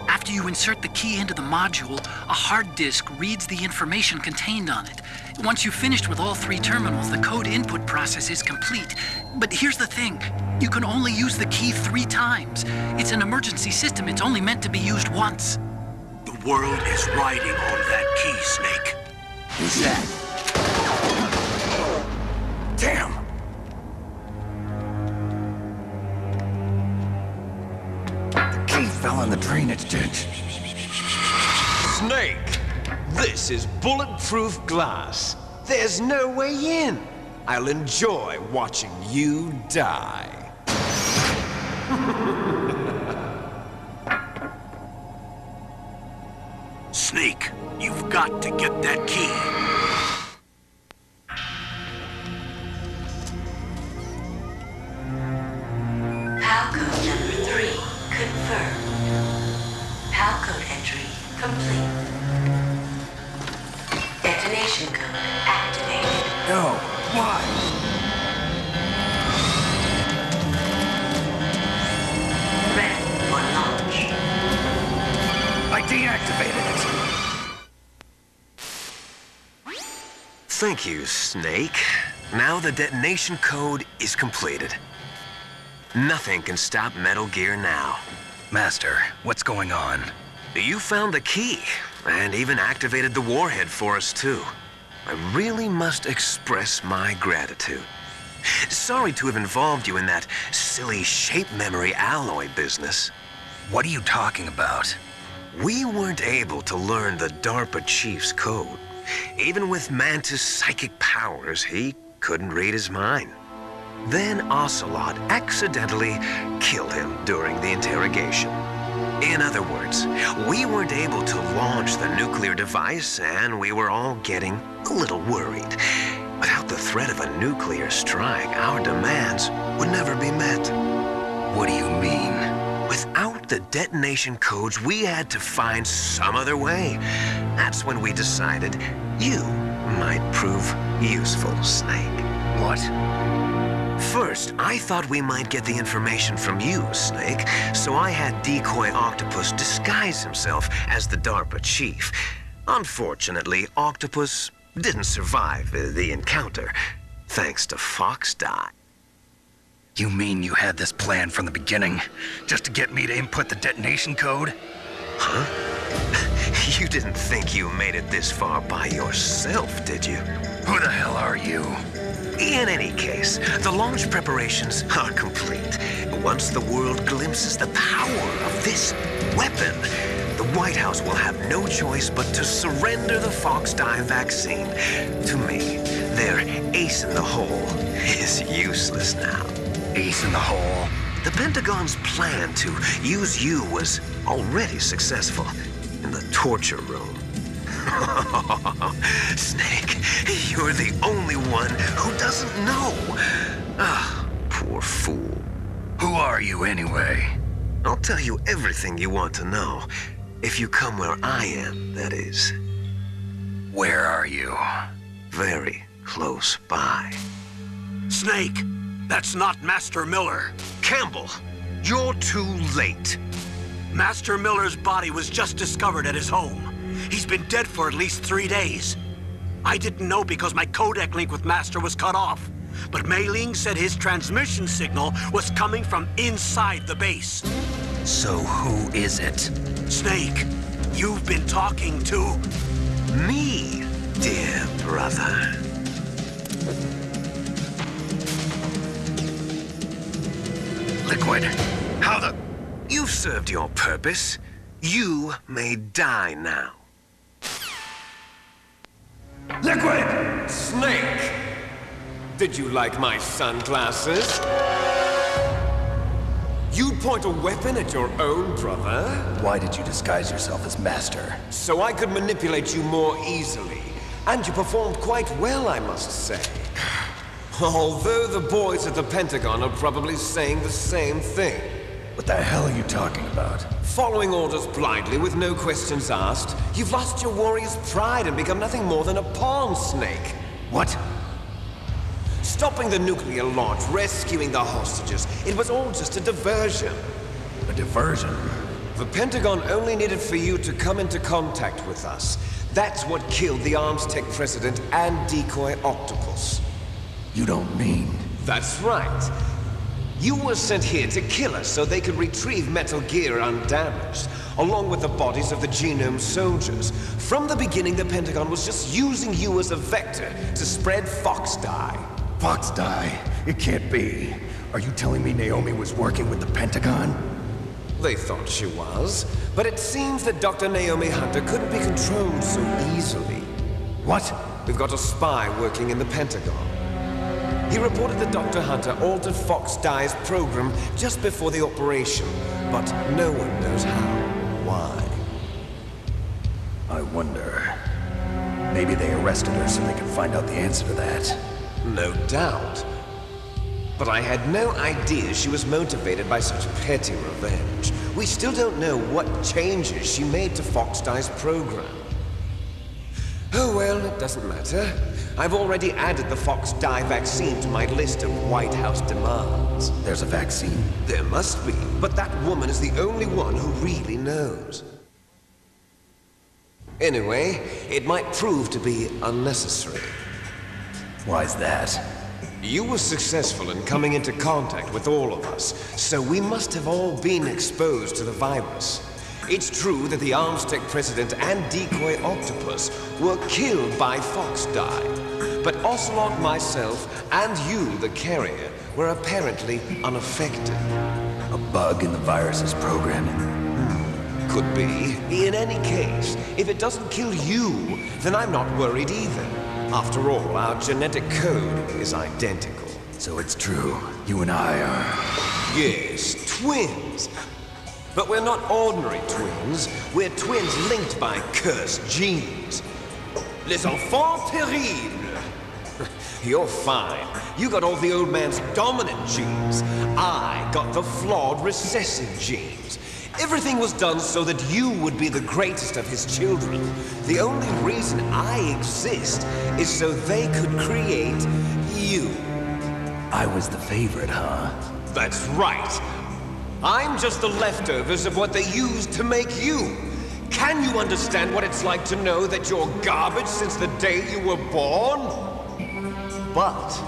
After you insert the key into the module, a hard disk reads the information contained on it. Once you've finished with all 3 terminals, the code input process is complete. But here's the thing. You can only use the key 3 times. It's an emergency system. It's only meant to be used once. The world is riding on that key, Snake. Who's that? Damn! fell in the drainage ditch. Snake! This is bulletproof glass. There's no way in. I'll enjoy watching you die. Snake, you've got to get that key. PAL code number 3 confirmed. PAL code entry complete. Detonation code activated. No, why? Ready for launch. I deactivated it. Thank you, Snake. Now the detonation code is completed. Nothing can stop Metal Gear now. Master, what's going on? You found the key, and even activated the warhead for us, too. I really must express my gratitude. Sorry to have involved you in that silly shape memory alloy business. What are you talking about? We weren't able to learn the DARPA chief's code. Even with Mantis' psychic powers, he couldn't read his mind. Then Ocelot accidentally killed him during the interrogation. In other words, we weren't able to launch the nuclear device, and we were all getting a little worried. Without the threat of a nuclear strike, our demands would never be met. What do you mean? Without the detonation codes, we had to find some other way. That's when we decided you might prove useful, Snake. What? First, I thought we might get the information from you, Snake, so I had Decoy Octopus disguise himself as the DARPA chief. Unfortunately, Octopus didn't survive the encounter, thanks to Fox Die. You mean you had this plan from the beginning, just to get me to input the detonation code? Huh? You didn't think you made it this far by yourself, did you? Who the hell are you? In any case, the launch preparations are complete. Once the world glimpses the power of this weapon, the White House will have no choice but to surrender the Fox Die vaccine. To me, their ace in the hole is useless now. Ace in the hole? The Pentagon's plan to use you was already successful in the torture room. Snake, you're the only one who doesn't know. Ah, poor fool. Who are you anyway? I'll tell you everything you want to know. If you come where I am, that is. Where are you? Very close by. Snake, that's not Master Miller. Campbell, you're too late. Master Miller's body was just discovered at his home. He's been dead for at least 3 days. I didn't know because my codec link with Master was cut off. But Mei Ling said his transmission signal was coming from inside the base. So who is it? Snake, you've been talking to... me, dear brother. Liquid, how the... You've served your purpose. You may die now. Liquid! Snake! Did you like my sunglasses? You'd point a weapon at your own brother? Why did you disguise yourself as Master? So I could manipulate you more easily. And you performed quite well, I must say. Although the boys at the Pentagon are probably saying the same thing. What the hell are you talking about? Following orders blindly with no questions asked, you've lost your warrior's pride and become nothing more than a pawn, Snake. What? Stopping the nuclear launch, rescuing the hostages, it was all just a diversion. A diversion? The Pentagon only needed for you to come into contact with us. That's what killed the Armstech president and Decoy Octopus. You don't mean... That's right. You were sent here to kill us so they could retrieve Metal Gear undamaged, along with the bodies of the Genome soldiers. From the beginning, the Pentagon was just using you as a vector to spread Fox Die. Fox Die? It can't be. Are you telling me Naomi was working with the Pentagon? They thought she was, but it seems that Dr. Naomi Hunter couldn't be controlled so easily. What? We've got a spy working in the Pentagon. He reported that Dr. Hunter altered Fox Dye's program just before the operation, but no one knows how. Why? I wonder... Maybe they arrested her so they could find out the answer to that. No doubt. But I had no idea she was motivated by such petty revenge. We still don't know what changes she made to Fox Dye's program. Oh well, it doesn't matter. I've already added the Fox Dye vaccine to my list of White House demands. There's a vaccine? There must be, but that woman is the only one who really knows. Anyway, it might prove to be unnecessary. Why's that? You were successful in coming into contact with all of us, so we must have all been exposed to the virus. It's true that the Armstech president and decoy octopus were killed by Fox Dye, but Ocelot, myself, and you, the carrier, were apparently unaffected. A bug in the virus's programming? Could be. In any case, if it doesn't kill you, then I'm not worried either. After all, our genetic code is identical. So it's true. You and I are... Yes, twins. But we're not ordinary twins. We're twins linked by cursed genes. Les enfants terribles. You're fine. You got all the old man's dominant genes. I got the flawed recessive genes. Everything was done so that you would be the greatest of his children. The only reason I exist is so they could create you. I was the favorite, huh? That's right. I'm just the leftovers of what they used to make you. Can you understand what it's like to know that you're garbage since the day you were born? But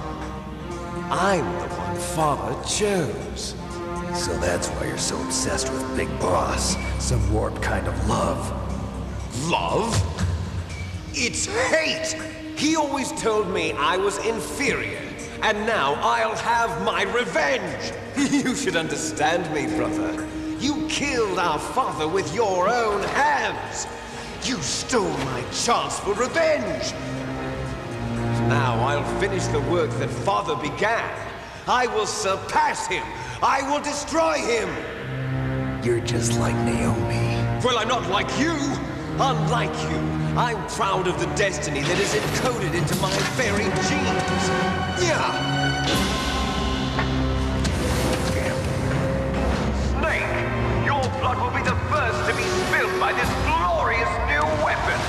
I'm the one Father chose. So that's why you're so obsessed with Big Boss. Some warped kind of love. Love? It's hate! He always told me I was inferior. And now I'll have my revenge! You should understand me, brother. You killed our father with your own hands! You stole my chance for revenge! Now I'll finish the work that Father began. I will surpass him! I will destroy him! You're just like Naomi. Well, I'm not like you! Unlike you, I'm proud of the destiny that is encoded into my very genes. Yeah! Snake, your blood will be the first to be spilled by this glorious new weapon.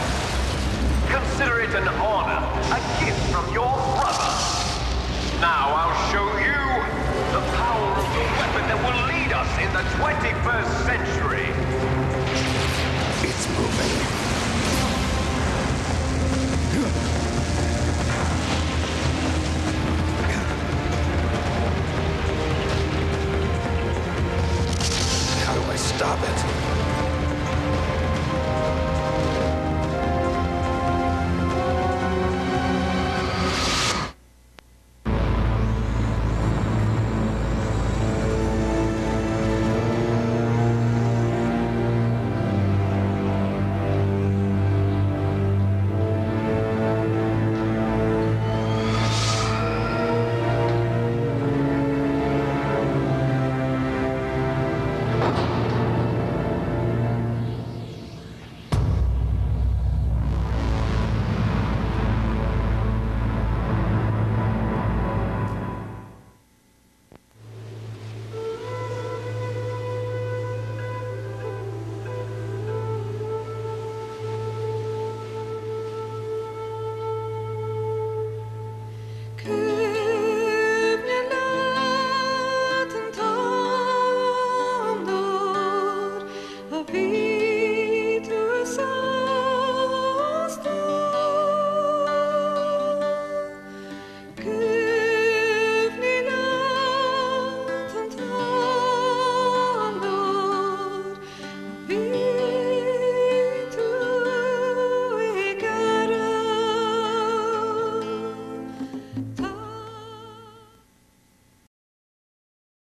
Consider it an honor, a gift from your brother. Now I'll show you the power of the weapon that will lead us in the 21st century. It's moving. How do I stop it?